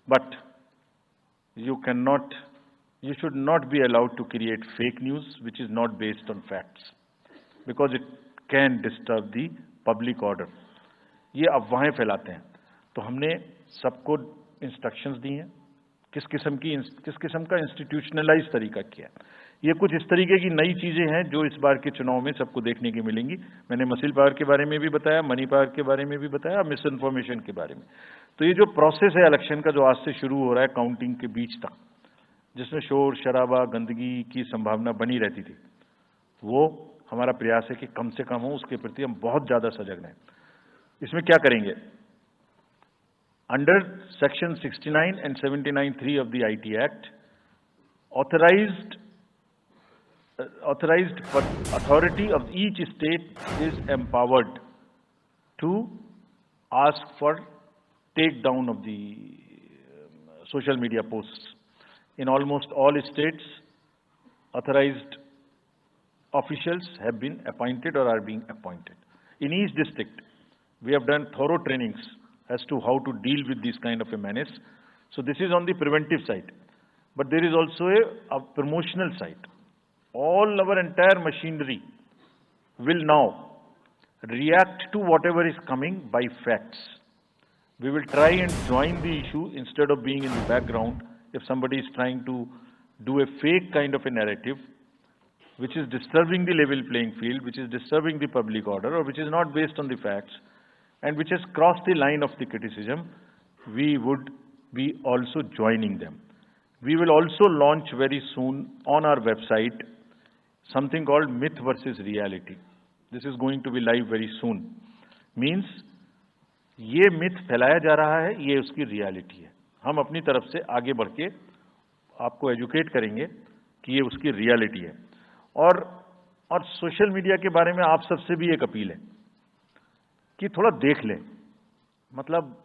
But you should not be allowed to create fake news which is not based on facts, because it can disturb the public order. ये अफवाहें फैलाते हैं. तो हमने सबको instructions दी हैं किस किस्म का इंस्टीट्यूशनलाइज तरीका किया. ये कुछ इस तरीके की नई चीजें हैं जो इस बार के चुनाव में सबको देखने की मिलेंगी. मैंने मसल पावर के बारे में भी बताया, मनी पावर के बारे में भी बताया, मिस इन्फॉर्मेशन के बारे में. तो ये जो प्रोसेस है इलेक्शन का, जो आज से शुरू हो रहा है काउंटिंग के बीच तक, जिसमें शोर शराबा गंदगी की संभावना बनी रहती थी, वो हमारा प्रयास है कि कम से कम हो. उसके प्रति हम बहुत ज्यादा सजग हैं. इसमें क्या करेंगे? Under Section 69 and 79(3) of the IT Act, authorized authority of each state is empowered to ask for takedown of the social media posts. In almost all states, authorized officials have been appointed or are being appointed. In each district, we have done thorough trainings as to how to deal with this kind of a menace. So this is on the preventive side. But there is also a promotional side. All our entire machinery will now react to whatever is coming by facts. We will try and join the issue instead of being in the background. If somebody is trying to do a fake kind of a narrative, which is disturbing the level playing field, which is disturbing the public order, or which is not based on the facts, and which has crossed the line of the criticism, we would be also joining them. We will also launch very soon on our website something called Myth versus Reality. This is going to be live very soon. Means, ये myth फैलाया जा रहा है, ये उसकी reality है. हम अपनी तरफ से आगे बढ़ के आपको educate करेंगे कि ये उसकी reality है. और सोशल मीडिया के बारे में आप सबसे भी एक अपील है कि थोड़ा देख लें. मतलब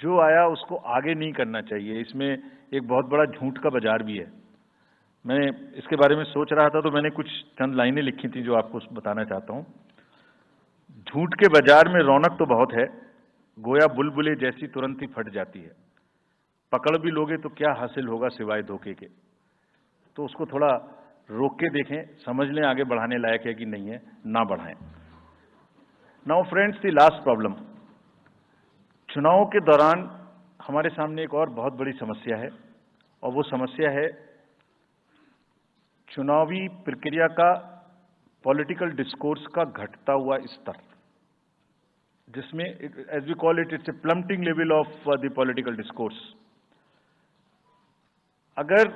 जो आया उसको आगे नहीं करना चाहिए. इसमें एक बहुत बड़ा झूठ का बाजार भी है. मैं इसके बारे में सोच रहा था तो मैंने कुछ चंद लाइनें लिखी थी जो आपको बताना चाहता हूं. झूठ के बाजार में रौनक तो बहुत है, गोया बुलबुले जैसी तुरंत ही फट जाती है. पकड़ भी लोगे तो क्या हासिल होगा सिवाय धोखे के. तो उसको थोड़ा रोक के देखें, समझ लें आगे बढ़ाने लायक है कि नहीं है, ना बढ़ाएं. Now friends, the last problem. चुनाव के दौरान हमारे सामने एक और बहुत बड़ी समस्या है और वो समस्या है चुनावी प्रक्रिया का पॉलिटिकल डिस्कोर्स का घटता हुआ स्तर, जिसमें as we call it, it's a plummeting level of the political discourse. अगर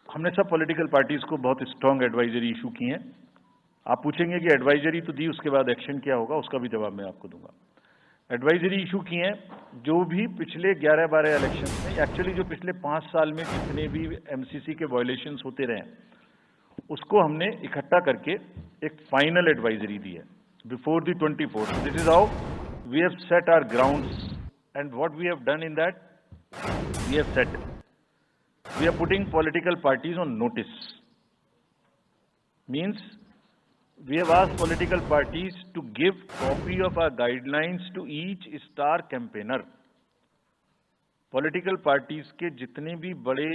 हमने सब पॉलिटिकल पार्टीज को बहुत स्ट्रांग एडवाइजरी इशू की हैं, आप पूछेंगे कि एडवाइजरी तो दी, उसके बाद एक्शन क्या होगा, उसका भी जवाब मैं आपको दूंगा। एडवाइजरी इशू की हैं, जो भी पिछले 11-12 इलेक्शन में, एक्चुअली जो पिछले 5 साल में जितने भी एमसीसी के वायलेशंस होते रहे उसको हमने इकट्ठा करके एक फाइनल एडवाइजरी दी है before the 24th। This is how we have set our grounds and what we have done in that, we have set, we are putting political parties on notice. Means we have asked political parties to give copy of our guidelines to each star campaigner. Political parties के जितने भी बड़े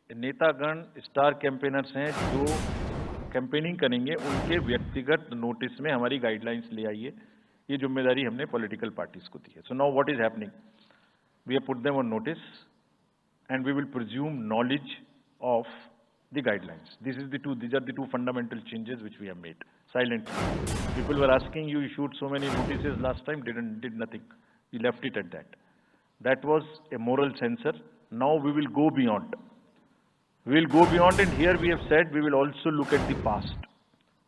नेतागण star campaigners हैं जो campaigning करेंगे, उनके व्यक्तिगत नोटिस में हमारी गाइडलाइंस ले आइए। ये जिम्मेदारी हमने पॉलिटिकल पार्टीज को दी है। So now what is happening, we have put them on notice and we will presume knowledge of the guidelines. These are the two fundamental changes which we have made silently. People were asking, you issued so many notices last time, did nothing. We left it at that. That was a moral censor. Now we will go beyond. We will go beyond, and here we have said we will also look at the past.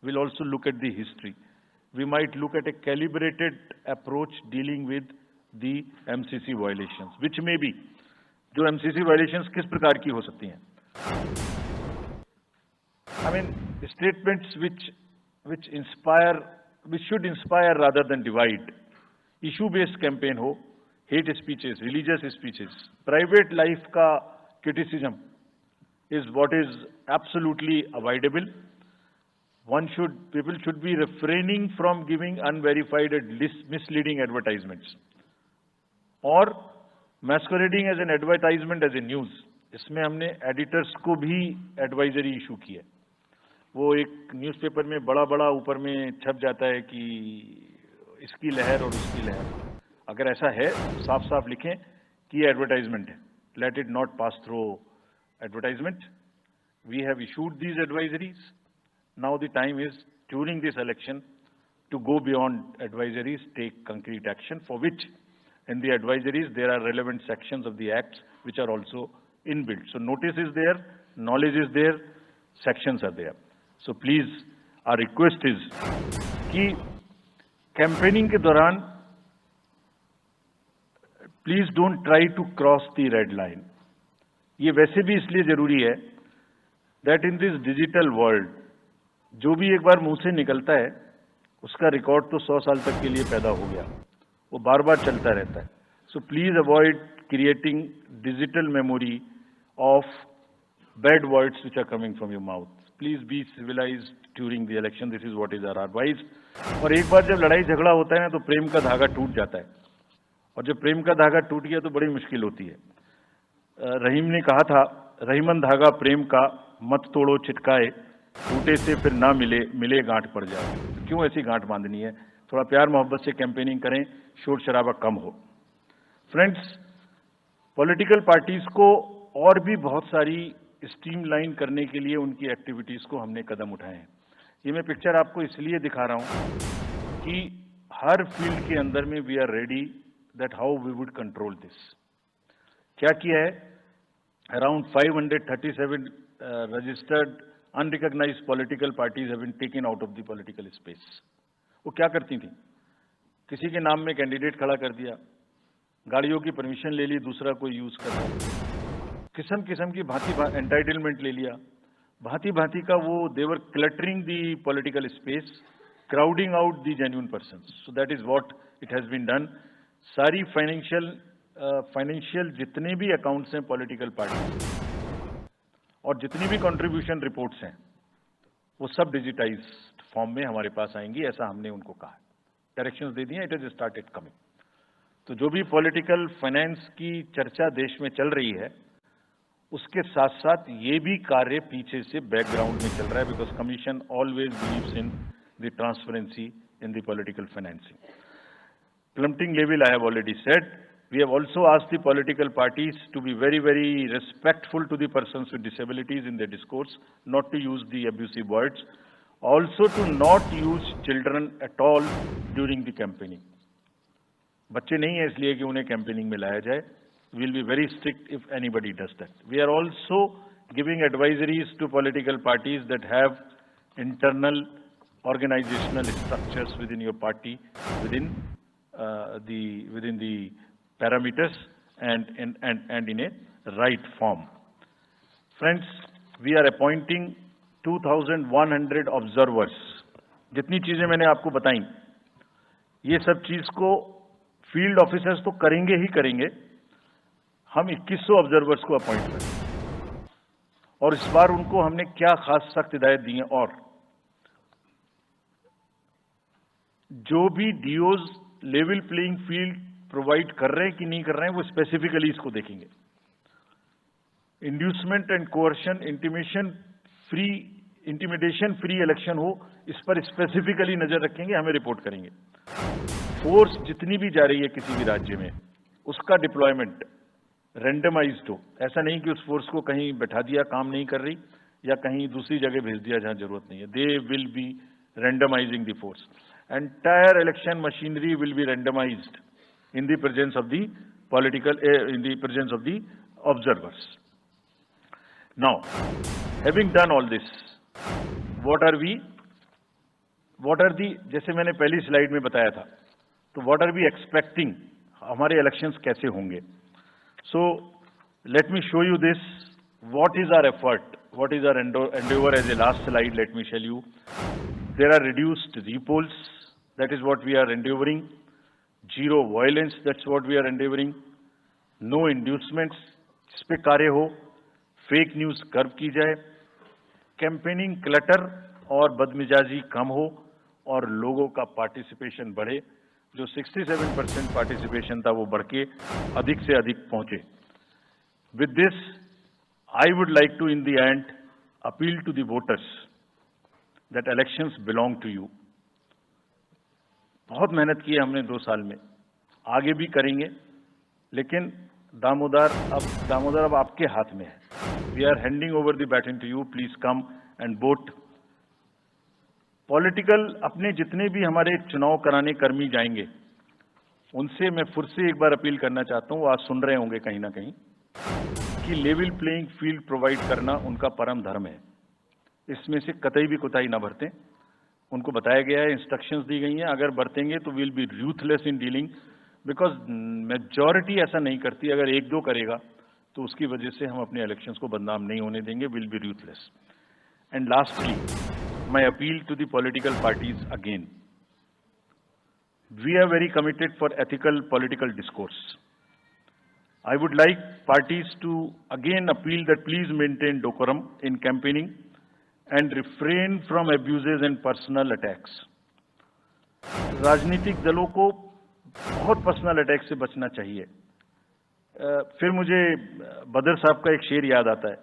We will also look at the history. We might look at a calibrated approach dealing with the MCC violations, which may be, जो MCC violations किस प्रकार की हो सकती हैं। I mean statements which should inspire rather than divide, issue based campaign हो, hate speeches, religious speeches, private life का criticism is what is absolutely avoidable. People should be refraining from giving unverified and misleading advertisements or masquerading as an advertisement as a news. इसमें हमने editors को भी advisory issue की है। वो एक newspaper में बड़ा बड़ा ऊपर में छप जाता है कि इसकी लहर और उसकी लहर। अगर ऐसा है, साफ साफ लिखें कि ये एडवर्टाइजमेंट है, let it not pass through advertisement. We have issued these advisories. Now the time is during this election to go beyond advisories, take concrete action, for which in the advisories there are relevant sections of the acts which are also inbuilt. So notice is there, knowledge is there, sections are there. So please, our request is कि campaigning के दौरान please don't try to cross the red line. ये वैसे भी इसलिए जरूरी है that in this digital world जो भी एक बार मुंह से निकलता है उसका रिकॉर्ड तो 100 साल तक के लिए पैदा हो गया, वो बार बार चलता रहता है। So please avoid creating digital memory of bad words which are coming from your mouth. Please be civilised during the election, this is what is our advice. और एक बार जब लड़ाई झगड़ा होता है ना तो प्रेम का धागा टूट जाता है, और जब प्रेम का धागा टूट गया तो बड़ी मुश्किल होती है। रहीम ने कहा था, रहीमन धागा प्रेम का मत तोड़ो चिटकाए, टूटे से फिर ना मिले, मिले गांठ पड़ जाए। क्यों ऐसी गांठ बांधनी है? थोड़ा प्यार मोहब्बत से कैंपेनिंग करें, शोर शराबा कम हो। फ्रेंड्स, पॉलिटिकल पार्टीज को और भी बहुत सारी स्ट्रीमलाइन करने के लिए उनकी एक्टिविटीज को हमने कदम उठाए हैं। ये मैं पिक्चर आपको इसलिए दिखा रहा हूं कि हर फील्ड के अंदर में we are ready that how we would control this. क्या किया है? Around 537 registered unrecognised political parties have been taken out of the political space. वो क्या करती थी? किसी के नाम में कैंडिडेट खड़ा कर दिया, गाड़ियों की परमिशन ले ली, दूसरा कोई यूज कर रहा है, किस्म किस्म की भांति एंटाइटलमेंट ले लिया, भांति भांति का वो they were cluttering the political space, crowding out the genuine persons. So that is what it has been done. सारी फाइनेंशियल जितने भी अकाउंट्स हैं पॉलिटिकल पार्टी और जितनी भी कंट्रीब्यूशन रिपोर्ट्स हैं वो सब डिजिटाइज्ड फॉर्म में हमारे पास आएंगी, ऐसा हमने उनको कहा। डायरेक्शंस दे दिए, इट इज स्टार्टेड कमिंग। तो जो भी पॉलिटिकल फाइनेंस की चर्चा देश में चल रही है उसके साथ साथ ये भी कार्य पीछे से बैकग्राउंड में चल रहा है, because commission always believes in the transparency in the political financing. Plummeting level, I have already said. We have also asked the political parties to be very, very respectful to the persons with disabilities in their discourse, not to use the abusive words, also to not use children at all during the campaigning. बच्चे नहीं है इसलिए कि उन्हें campaigning में लाया जाए. We will be very strict if anybody does that. We are also giving advisories to political parties that have internal organizational structures within your party, within the parameters and in a right form. Friends, we are appointing 2,100 observers. जितनी चीजें मैंने आपको बताई, ये सब चीज को field officers तो करेंगे ही करेंगे. हम 2100 ऑब्जर्वर्स को अपॉइंट करें और इस बार उनको हमने क्या खास सख्त हिदायत दी है. और जो भी डीओज लेवल प्लेइंग फील्ड प्रोवाइड कर रहे हैं कि नहीं कर रहे हैं, वो स्पेसिफिकली इसको देखेंगे. Inducement and coercion, intimidation free election हो, इस पर स्पेसिफिकली नजर रखेंगे, हमें रिपोर्ट करेंगे. फोर्स जितनी भी जा रही है किसी भी राज्य में, उसका डिप्लॉयमेंट रैंडमाइज्ड हो. ऐसा नहीं कि उस फोर्स को कहीं बैठा दिया, काम नहीं कर रही, या कहीं दूसरी जगह भेज दिया जहां जरूरत नहीं है. They will be randomising the force. Entire election machinery will be randomised in the presence of the observers. Now, having done all this, what are the, जैसे मैंने पहली स्लाइड में बताया था, तो what are we expecting, हमारे elections कैसे होंगे. So, let me show you this, what is our effort, what is our endeavor. As a last slide, let me tell you, there are reduced repolls, that is what we are endeavoring. Zero violence, that's what we are endeavoring. No inducements, इस पे कार्य हो. Fake news curve की जाए. Campaigning clutter और बदमिजाजी कम हो और लोगों का पार्टिसिपेशन बढ़े. जो 67% पार्टिसिपेशन था वो बढ़ के अधिक से अधिक पहुंचे. With this I would like to in the end appeal to the voters that elections belong to you. बहुत मेहनत की है हमने 2 साल में, आगे भी करेंगे, लेकिन दामोदर अब आपके हाथ में है. We are handing over the baton to you. Please come and vote. Political अपने जितने भी हमारे चुनाव कराने कर्मी जाएंगे, उनसे मैं फिर से एक बार अपील करना चाहता हूं, आज सुन रहे होंगे कहीं ना कहीं, कि लेवल प्लेइंग फील्ड प्रोवाइड करना उनका परम धर्म है. इसमें से कतई भी कोताही ना बरतें. उनको बताया गया है, इंस्ट्रक्शंस दी गई हैं, अगर बरतेंगे तो will be ruthless in dealing, because majority ऐसा नहीं करती. अगर 1-2 करेगा तो उसकी वजह से हम अपने इलेक्शंस को बदनाम नहीं होने देंगे. Will be ruthless. And lastly, my appeal to the political parties again. We are very committed for ethical political discourse. I would like parties to again appeal that please maintain decorum in campaigning and refrain from abuses and personal attacks. राजनीतिक दलों को बहुत personal attack से बचना चाहिए. फिर मुझे बदर साहब का एक शेर याद आता है,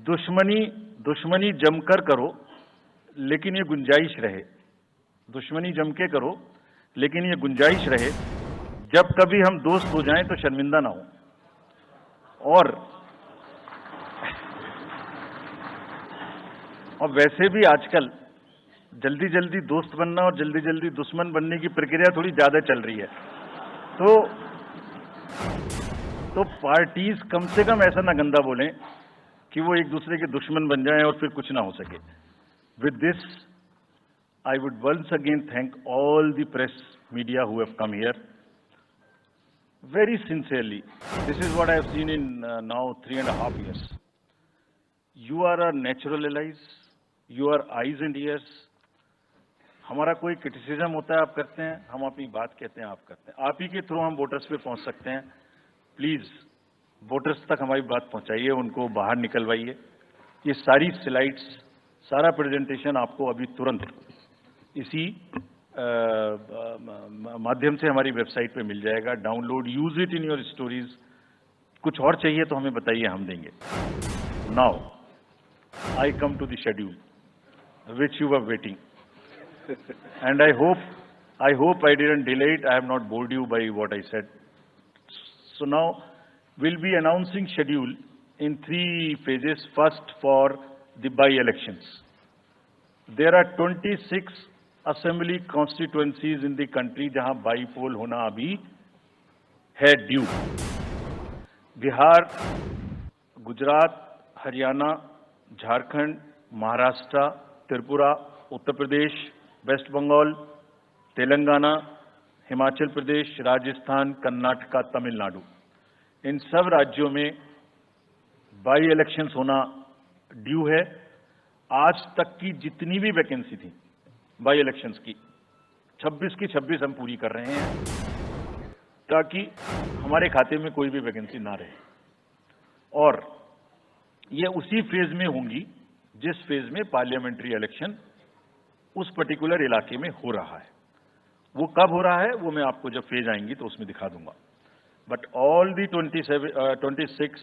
दुश्मनी जमकर करो लेकिन ये गुंजाइश रहे. दुश्मनी जम के करो लेकिन ये गुंजाइश रहे, जब कभी हम दोस्त हो जाएं तो शर्मिंदा ना हो. और वैसे भी आजकल जल्दी जल्दी दोस्त बनना और जल्दी जल्दी दुश्मन बनने की प्रक्रिया थोड़ी ज्यादा चल रही है. तो पार्टीज कम से कम ऐसा ना गंदा बोलें कि वो एक दूसरे के दुश्मन बन जाएं और फिर कुछ ना हो सके. With this I would once again thank all the press media who have come here very sincerely. This is what I have seen in now 3.5 years. You are our natural allies. You are eyes and ears. हमारा कोई criticism होता है आप करते हैं, हम अपनी बात कहते हैं आप करते हैं. आप ही के थ्रू हम वोटर्स पे पहुंच सकते हैं. प्लीज वोटर्स तक हमारी बात पहुंचाइए, उनको बाहर निकलवाइए. ये सारी स्लाइड्स, सारा प्रेजेंटेशन आपको अभी तुरंत इसी माध्यम से हमारी वेबसाइट पे मिल जाएगा. Download, use it in your stories. कुछ और चाहिए तो हमें बताइए, हम देंगे. Now I come to the schedule which you were waiting. And I hope I didn't delay it. I have not bored you by what I said. So now we'll be announcing schedule in 3 phases. First, for the by-elections. There are 26 assembly constituencies in the country जहां बाई-पोल होना अभी है due. Bihar, Gujarat, Haryana, Jharkhand, Maharashtra, Tripura, Uttar Pradesh, waste Bengal, Telangana, Himachal Pradesh, Rajasthan, Karnataka, Tamil Nadu, इन सब राज्यों में by elections होना due है. आज तक की जितनी भी वैकेंसी थी बाई इलेक्शंस की 26 की 26 हम पूरी कर रहे हैं ताकि हमारे खाते में कोई भी वैकेंसी ना रहे. और ये उसी फेज में होंगी जिस फेज में पार्लियामेंट्री इलेक्शन उस पर्टिकुलर इलाके में हो रहा है. वो कब हो रहा है वो मैं आपको जब फेज आएंगी तो उसमें दिखा दूंगा. But all the 26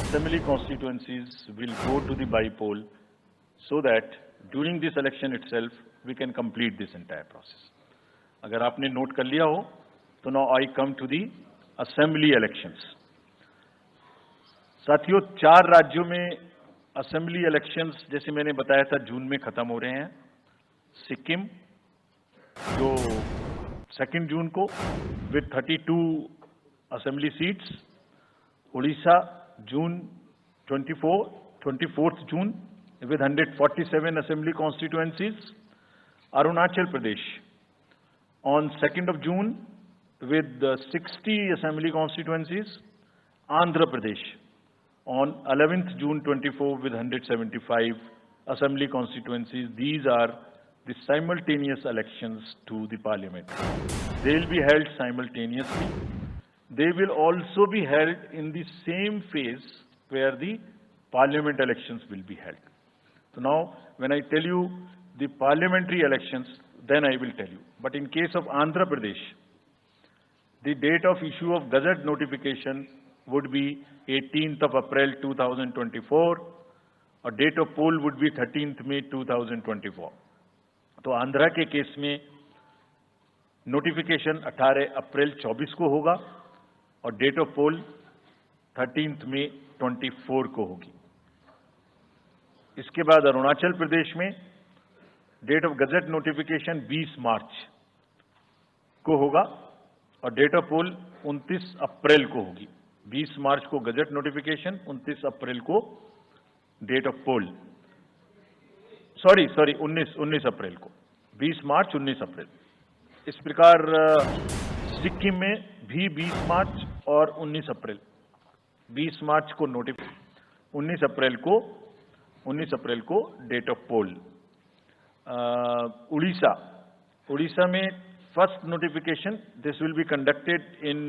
assembly constituencies will go to the by-poll so that during this election itself we can complete this entire process. अगर आपने नोट कर लिया हो तो now I come to the assembly elections. साथियों, 4 राज्यों में असेंबली इलेक्शंस जैसे मैंने बताया था जून में खत्म हो रहे हैं. सिक्किम जो 2 जून को with 32 assembly seats, Orissa June 24th June with 147 assembly constituencies, Arunachal Pradesh on 2nd of June with 60 assembly constituencies, Andhra Pradesh on 11th June 24 with 175 assembly constituencies. These are the simultaneous elections to the parliament. They will be held simultaneously. They will also be held in the same phase where the parliament elections will be held. So now, when I tell you the parliamentary elections, then I will tell you. But in case of Andhra Pradesh, the date of issue of Gazette notification would be 18th of April 2024, or date of poll would be 13th May 2024. तो आंध्रा के case में notification 18 अप्रैल 24 को होगा और date of pole 13th May 24 को होगी. इसके बाद अरुणाचल प्रदेश में डेट ऑफ गजट नोटिफिकेशन 20 मार्च को होगा और डेट ऑफ पोल 29 अप्रैल को होगी. 20 मार्च को गजट नोटिफिकेशन, 29 अप्रैल को डेट ऑफ पोल. सॉरी 19 अप्रैल को. 20 मार्च 19 अप्रैल. इस प्रकार सिक्किम में भी 20 मार्च और 19 अप्रैल. 20 मार्च को नोटिफिकेशन, 19 अप्रैल को डेट ऑफ पोल. उड़ीसा में first notification, this will be conducted in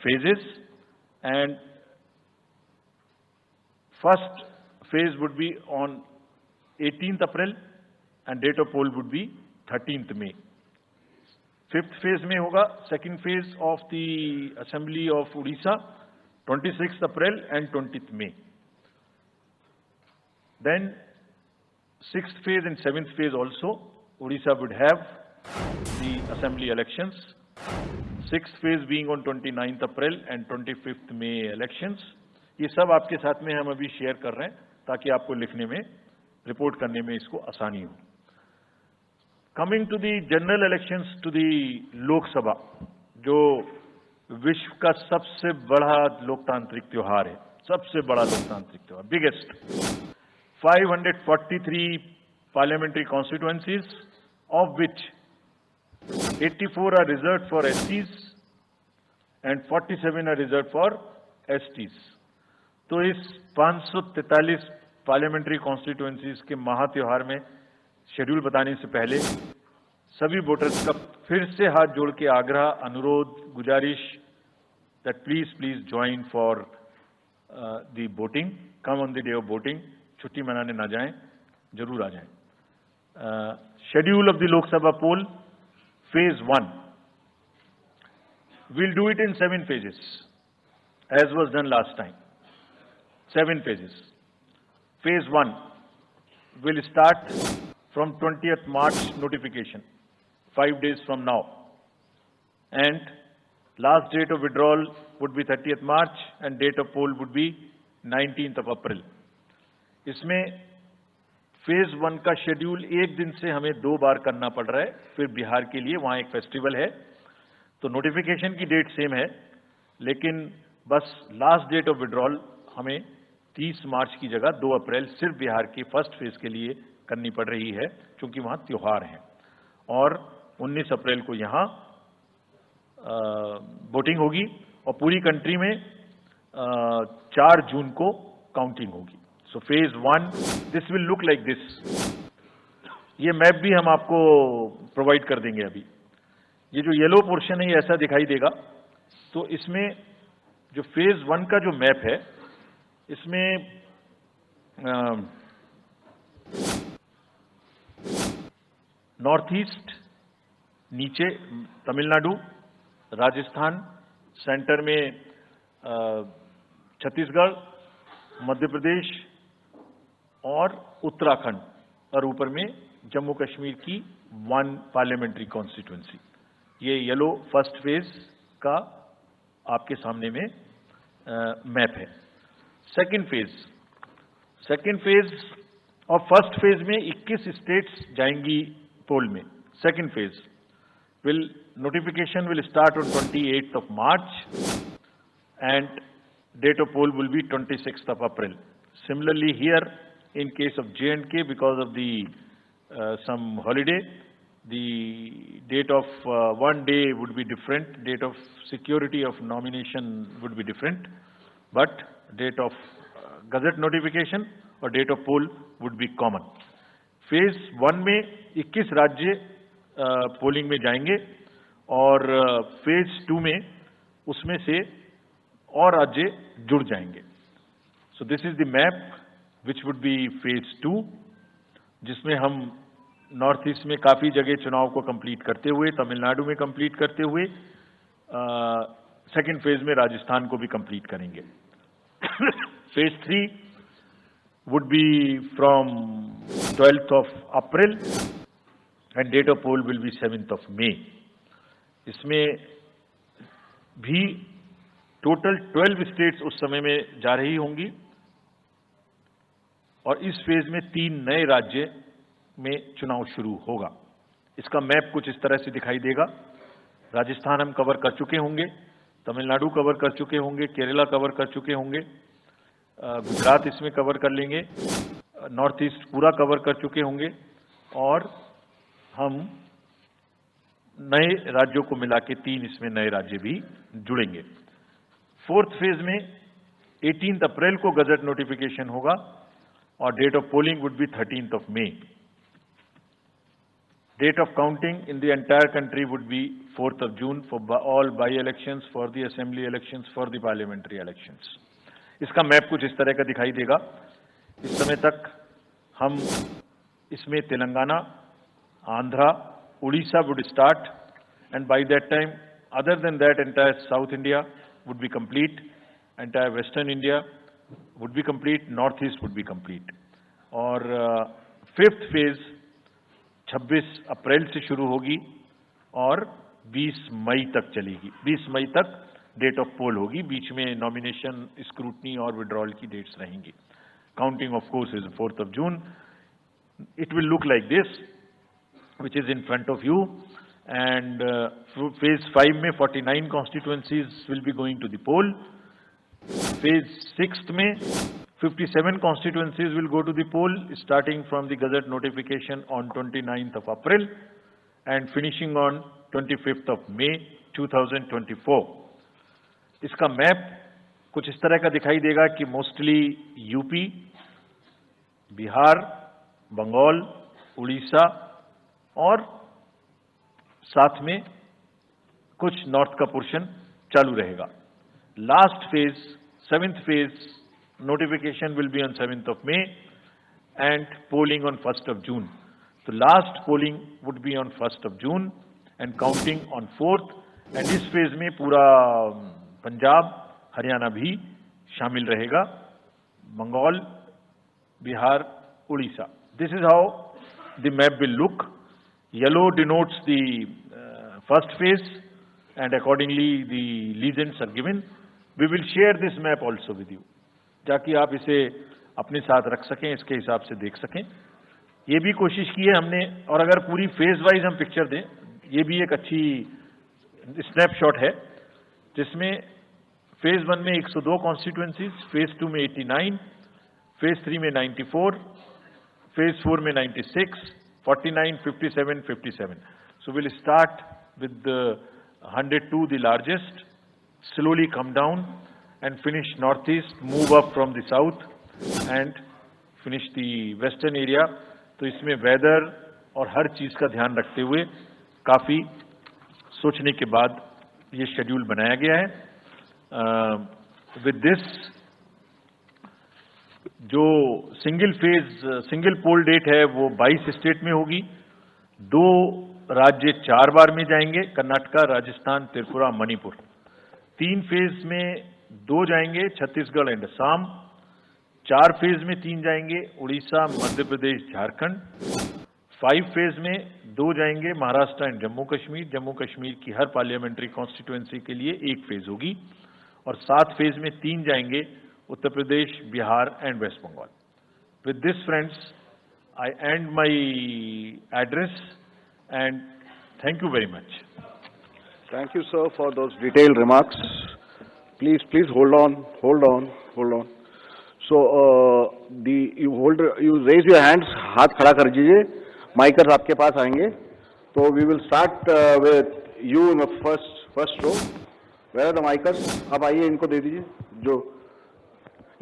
phases, and first phase would be on 18th April and date of poll would be 13th May. 5th phase में होगा second phase of the Assembly of Odisha, 26th April and 20th May. Then 6th phase and 7th phase also, Odisha would have the Assembly elections. 6th phase being on 29th April and 25th May elections. ये सब आपके साथ में हम अभी share कर रहे हैं ताकि आपको लिखने में, रिपोर्ट करने में इसको आसानी हो. Coming to the general elections to the Lok Sabha, जो विश्व का सबसे बड़ा लोकतांत्रिक त्योहार है, सबसे बड़ा लोकतांत्रिक त्योहार, biggest. 543 parliamentary constituencies, of which 84 are reserved for SCs and 47 are reserved for STs. तो इस 543 पार्लियामेंट्री कॉन्स्टिट्यूएंसीज के महात्योहार में शेड्यूल बताने से पहले सभी वोटर्स का फिर से हाथ जोड़ के आग्रह, अनुरोध, गुजारिश that please join for the voting. Come on the day of voting. छुट्टी मनाने ना जाएं, जरूर आ जाएं. Schedule of the Lok Sabha poll, Phase 1. We'll do it in 7 phases, as was done last time. 7 phases. Phase 1, will start from 20th March notification, 5 days from now. And last date of withdrawal would be 30th March and date of poll would be 19th of April. इसमें phase 1 का schedule एक दिन से हमें 2 बार करना पड़ रहा है, फिर बिहार के लिए वहां एक फेस्टिवल है, तो नोटिफिकेशन की डेट सेम है, लेकिन बस लास्ट डेट ऑफ विड्रॉल हमें 30 मार्च की जगह 2 अप्रैल सिर्फ बिहार की फर्स्ट फेज के लिए करनी पड़ रही है, क्योंकि वहां त्योहार है। और 19 अप्रैल को यहां वोटिंग होगी और पूरी कंट्री में 4 जून को काउंटिंग होगी। So phase 1 this will look like this. ये मैप भी हम आपको प्रोवाइड कर देंगे। अभी ये जो येलो पोर्शन है ये ऐसा दिखाई देगा। तो इसमें जो फेज 1 का जो मैप है, इसमें नॉर्थ ईस्ट नीचे तमिलनाडु, राजस्थान, सेंटर में छत्तीसगढ़, मध्य प्रदेश और उत्तराखंड, और ऊपर में जम्मू कश्मीर की 1 पार्लियामेंट्री कॉन्स्टिट्यूंसी। ये येलो फर्स्ट फेज का आपके सामने में मैप है। सेकंड फेज और फर्स्ट फेज में 21 स्टेट्स जाएंगी पोल में। Second phase notification will start on 28th of March and date of poll will be 26th of April. Similarly here in case of J&K, because of the some holiday, the date of one day would be different, date of security of nomination would be different, but date of gazette notification or date of poll would be common. Phase 1 में 21 राज्य polling में जाएंगे और phase 2 में उसमें से और राज्य जुड़ जाएंगे। सो this is the map which would be phase 2, जिसमें हम नॉर्थ ईस्ट में काफी जगह चुनाव को कंप्लीट करते हुए, तमिलनाडु में कंप्लीट करते हुए, सेकेंड फेज में राजस्थान को भी कंप्लीट करेंगे। Phase 3 would be from 12th of April and date of poll will be 7th of May. इसमें भी टोटल 12 स्टेट्स उस समय में जा रही होंगी और इस फेज में 3 नए राज्य में चुनाव शुरू होगा। इसका मैप कुछ इस तरह से दिखाई देगा। राजस्थान हम कवर कर चुके होंगे, तमिलनाडु कवर कर चुके होंगे, केरला कवर कर चुके होंगे, गुजरात इसमें कवर कर लेंगे, नॉर्थ ईस्ट पूरा कवर कर चुके होंगे और हम नए राज्यों को मिला के 3 इसमें नए राज्य भी जुड़ेंगे। फोर्थ फेज में 18 अप्रैल को गजट नोटिफिकेशन होगा और date of polling would be 13th of May. Date of counting in the entire country would be 4th of June for all by-elections, for the assembly elections, for the parliamentary elections. इसका map कुछ इस तरह का दिखाई देगा। इस समय तक हम इसमें Telangana, Andhra, Odisha would start, and by that time, other than that, entire South India would be complete, entire Western India would be complete, Northeast would be complete. और फिफ्थ फेज 26 अप्रैल से शुरू होगी और 20 मई तक चलेगी। 20 मई तक डेट ऑफ पोल होगी, बीच में नॉमिनेशन, स्क्रूटनी और विड्रॉल की डेट्स रहेंगी। Counting of course is 4th of June. It will look like this, which is in front of you, and phase 5 में 49 constituencies will be going to the poll. Phase 6 में 57 constituencies will go to the poll, starting from the gazette notification on 29th of April and finishing on 25th of May 2024. इसका map कुछ इस तरह का दिखाई देगा कि मोस्टली यूपी, बिहार, बंगाल, उड़ीसा और साथ में कुछ नॉर्थ का पोर्शन चालू रहेगा। Last phase, 7th phase notification will be on 7th of May and polling on 1st of June. So last polling would be on 1st of June and counting on 4th, and इस phase में पूरा पंजाब, हरियाणा भी शामिल रहेगा, Bengal, Bihar, Orissa This is how the map will look. Yellow denotes the first phase, and accordingly the legends are given. We will share this map also with you, ताकि आप इसे अपने साथ रख सकें, इसके हिसाब से देख सकें. ये भी कोशिश की है हमने, और अगर पूरी फेज वाइज हम पिक्चर दें, ये भी एक अच्छी स्नैपशॉट है, जिसमें फेज 1 में 102 कॉन्स्टिट्यूएंसीज, फेज 2 में 89, फेज 3 में 94, फेज 4 में 96, 49, 57, 57. So we'll start with the 102, the largest, slowly come down and finish northeast, move up from the south and finish the western area. तो इसमें वेदर और हर चीज का ध्यान रखते हुए काफी सोचने के बाद ये शेड्यूल बनाया गया है. विद दिस, जो सिंगल पोल डेट है वो 22 स्टेट में होगी. 2 राज्य 4 बार में जाएंगे, कर्नाटका, राजस्थान, त्रिपुरा, मणिपुर. 3 फेज में 2 जाएंगे, छत्तीसगढ़ एंड असम. 4 फेज में 3 जाएंगे, उड़ीसा, मध्य प्रदेश, झारखंड. 5 फेज में 2 जाएंगे, महाराष्ट्र एंड जम्मू कश्मीर. जम्मू कश्मीर की हर पार्लियामेंट्री कॉन्स्टिट्यूएंसी के लिए 1 फेज होगी. और 7 फेज में 3 जाएंगे, Uttar Pradesh, Bihar and West Bengal. With this friends, I end my address and thank you very much. Thank you, sir, for those detailed remarks. Please hold on. So, you raise your hands, हाथ खड़ा कर दीजिए. Micers आपके पास आएंगे. So we will start with you in the first row. Where are the micers? आप आइए, इनको दे दीजिए. जो,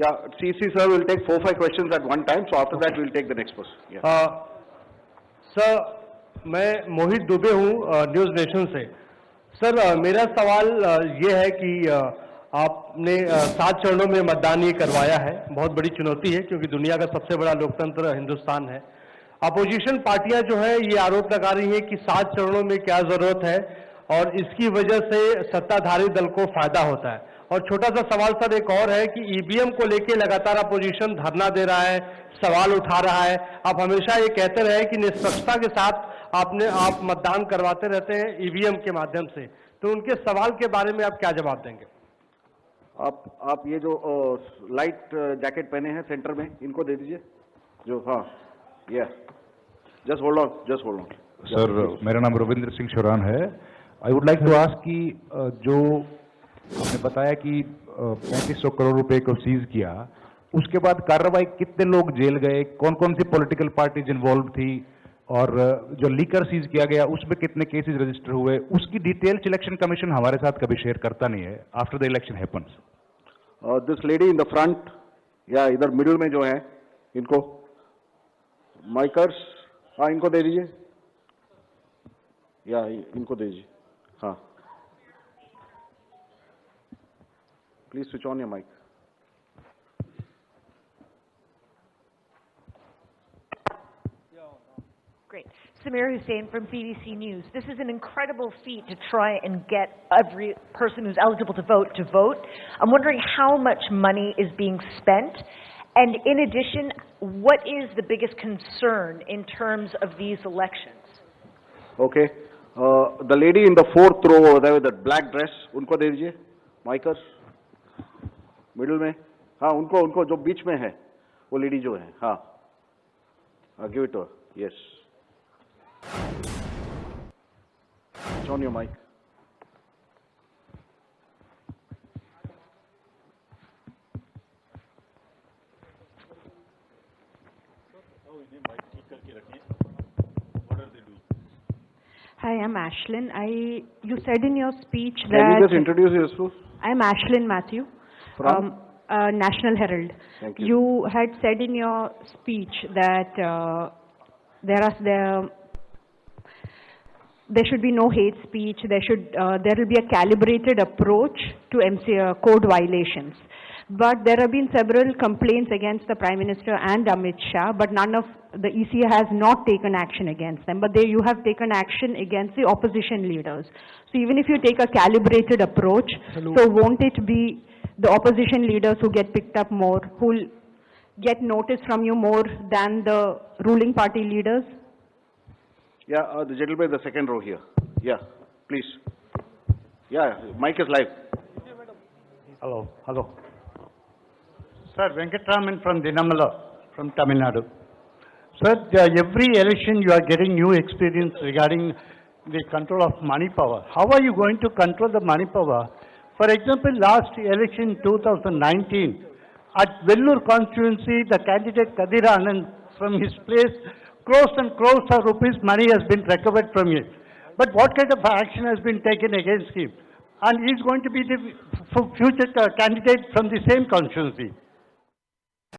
yeah, CC sir will take 4-5 questions at one time. So after that we'll take the next person. Yeah. Sir, मैं मोहित दुबे हूँ news nation से. Sir, मेरा सवाल ये है कि आपने 7 चरणों में मतदान ये करवाया है. बहुत बड़ी चुनौती है, क्योंकि दुनिया का सबसे बड़ा लोकतंत्र हिंदुस्तान है. अपोजिशन पार्टियां जो है ये आरोप लगा रही हैं कि 7 चरणों में क्या जरूरत है, और इसकी वजह से सत्ताधारी दल को फायदा होता है. और छोटा सा सवाल सर एक और है कि ईवीएम को लेके लगातार अपोजिशन धरना दे रहा है, सवाल उठा रहा है. आप हमेशा ये कहते रहे कि निष्पक्षता के साथ आप मतदान करवाते रहते हैं ईवीएम के माध्यम से, तो उनके सवाल के बारे में आप क्या जवाब देंगे? आप ये जो लाइट जैकेट पहने हैं सेंटर में, इनको दे दीजिए. जो, हाँ, जस्ट होल्ड ऑन. सर, मेरा नाम रविंद्र सिंह शोरान है. I would like to ask कि जो आपने बताया कि 3500 करोड़ रुपए को सीज किया, उसके बाद कार्रवाई कितने लोग जेल गए, कौन कौन सी पॉलिटिकल पार्टीज इन्वॉल्व थी, और जो लीकर सीज किया गया उसमें कितने केसेस रजिस्टर हुए, उसकी डिटेल्स इलेक्शन कमीशन हमारे साथ कभी शेयर करता नहीं है after the election happens. This lady in the front, या इधर मिडिल में जो है, इनको माइकर्स, हाँ, इनको दे दीजिए. या इनको दे दीजिए. हाँ, please switch on your mic. Great. Samir Hussain from BBC News. This is an incredible feat to try and get every person who's eligible to vote. I'm wondering how much money is being spent, and in addition, what is the biggest concern in terms of these elections? Okay. The lady in the 4th row over there with the black dress, उनको दे दीजिए. माइकर्स middle में, हाँ, उनको जो बीच में है, वो lady जो है, हाँ, give it to her. Yes, on your mic. Hi, I'm Ashlyn. You said in your speech that... Can you just introduce yourself? I'm Ashlyn Matthew. From? National Herald. Thank you. You had said in your speech that there should be no hate speech. There will be a calibrated approach to code violations. But there have been several complaints against the Prime Minister and Amit Shah, but none of the EC has not taken action against them. But you have taken action against the opposition leaders. So even if you take a calibrated approach, so won't it be the opposition leaders who get picked up more, who'll get notice from you more than the ruling party leaders? Yeah, the gentleman in the second row here. Yeah, please. Yeah, mic is live. Hello, hello. Sir, Venkatraman from Dinamala, from Tamil Nadu. Sir, every election you are getting new experience regarding the control of money power. How are you going to control the money power? For example, last election 2019, at Vellore constituency, the candidate Kadir Anand from his place, crores and crores of rupees money has been recovered from him. But what kind of action has been taken against him? And he is going to be the future candidate from the same constituency.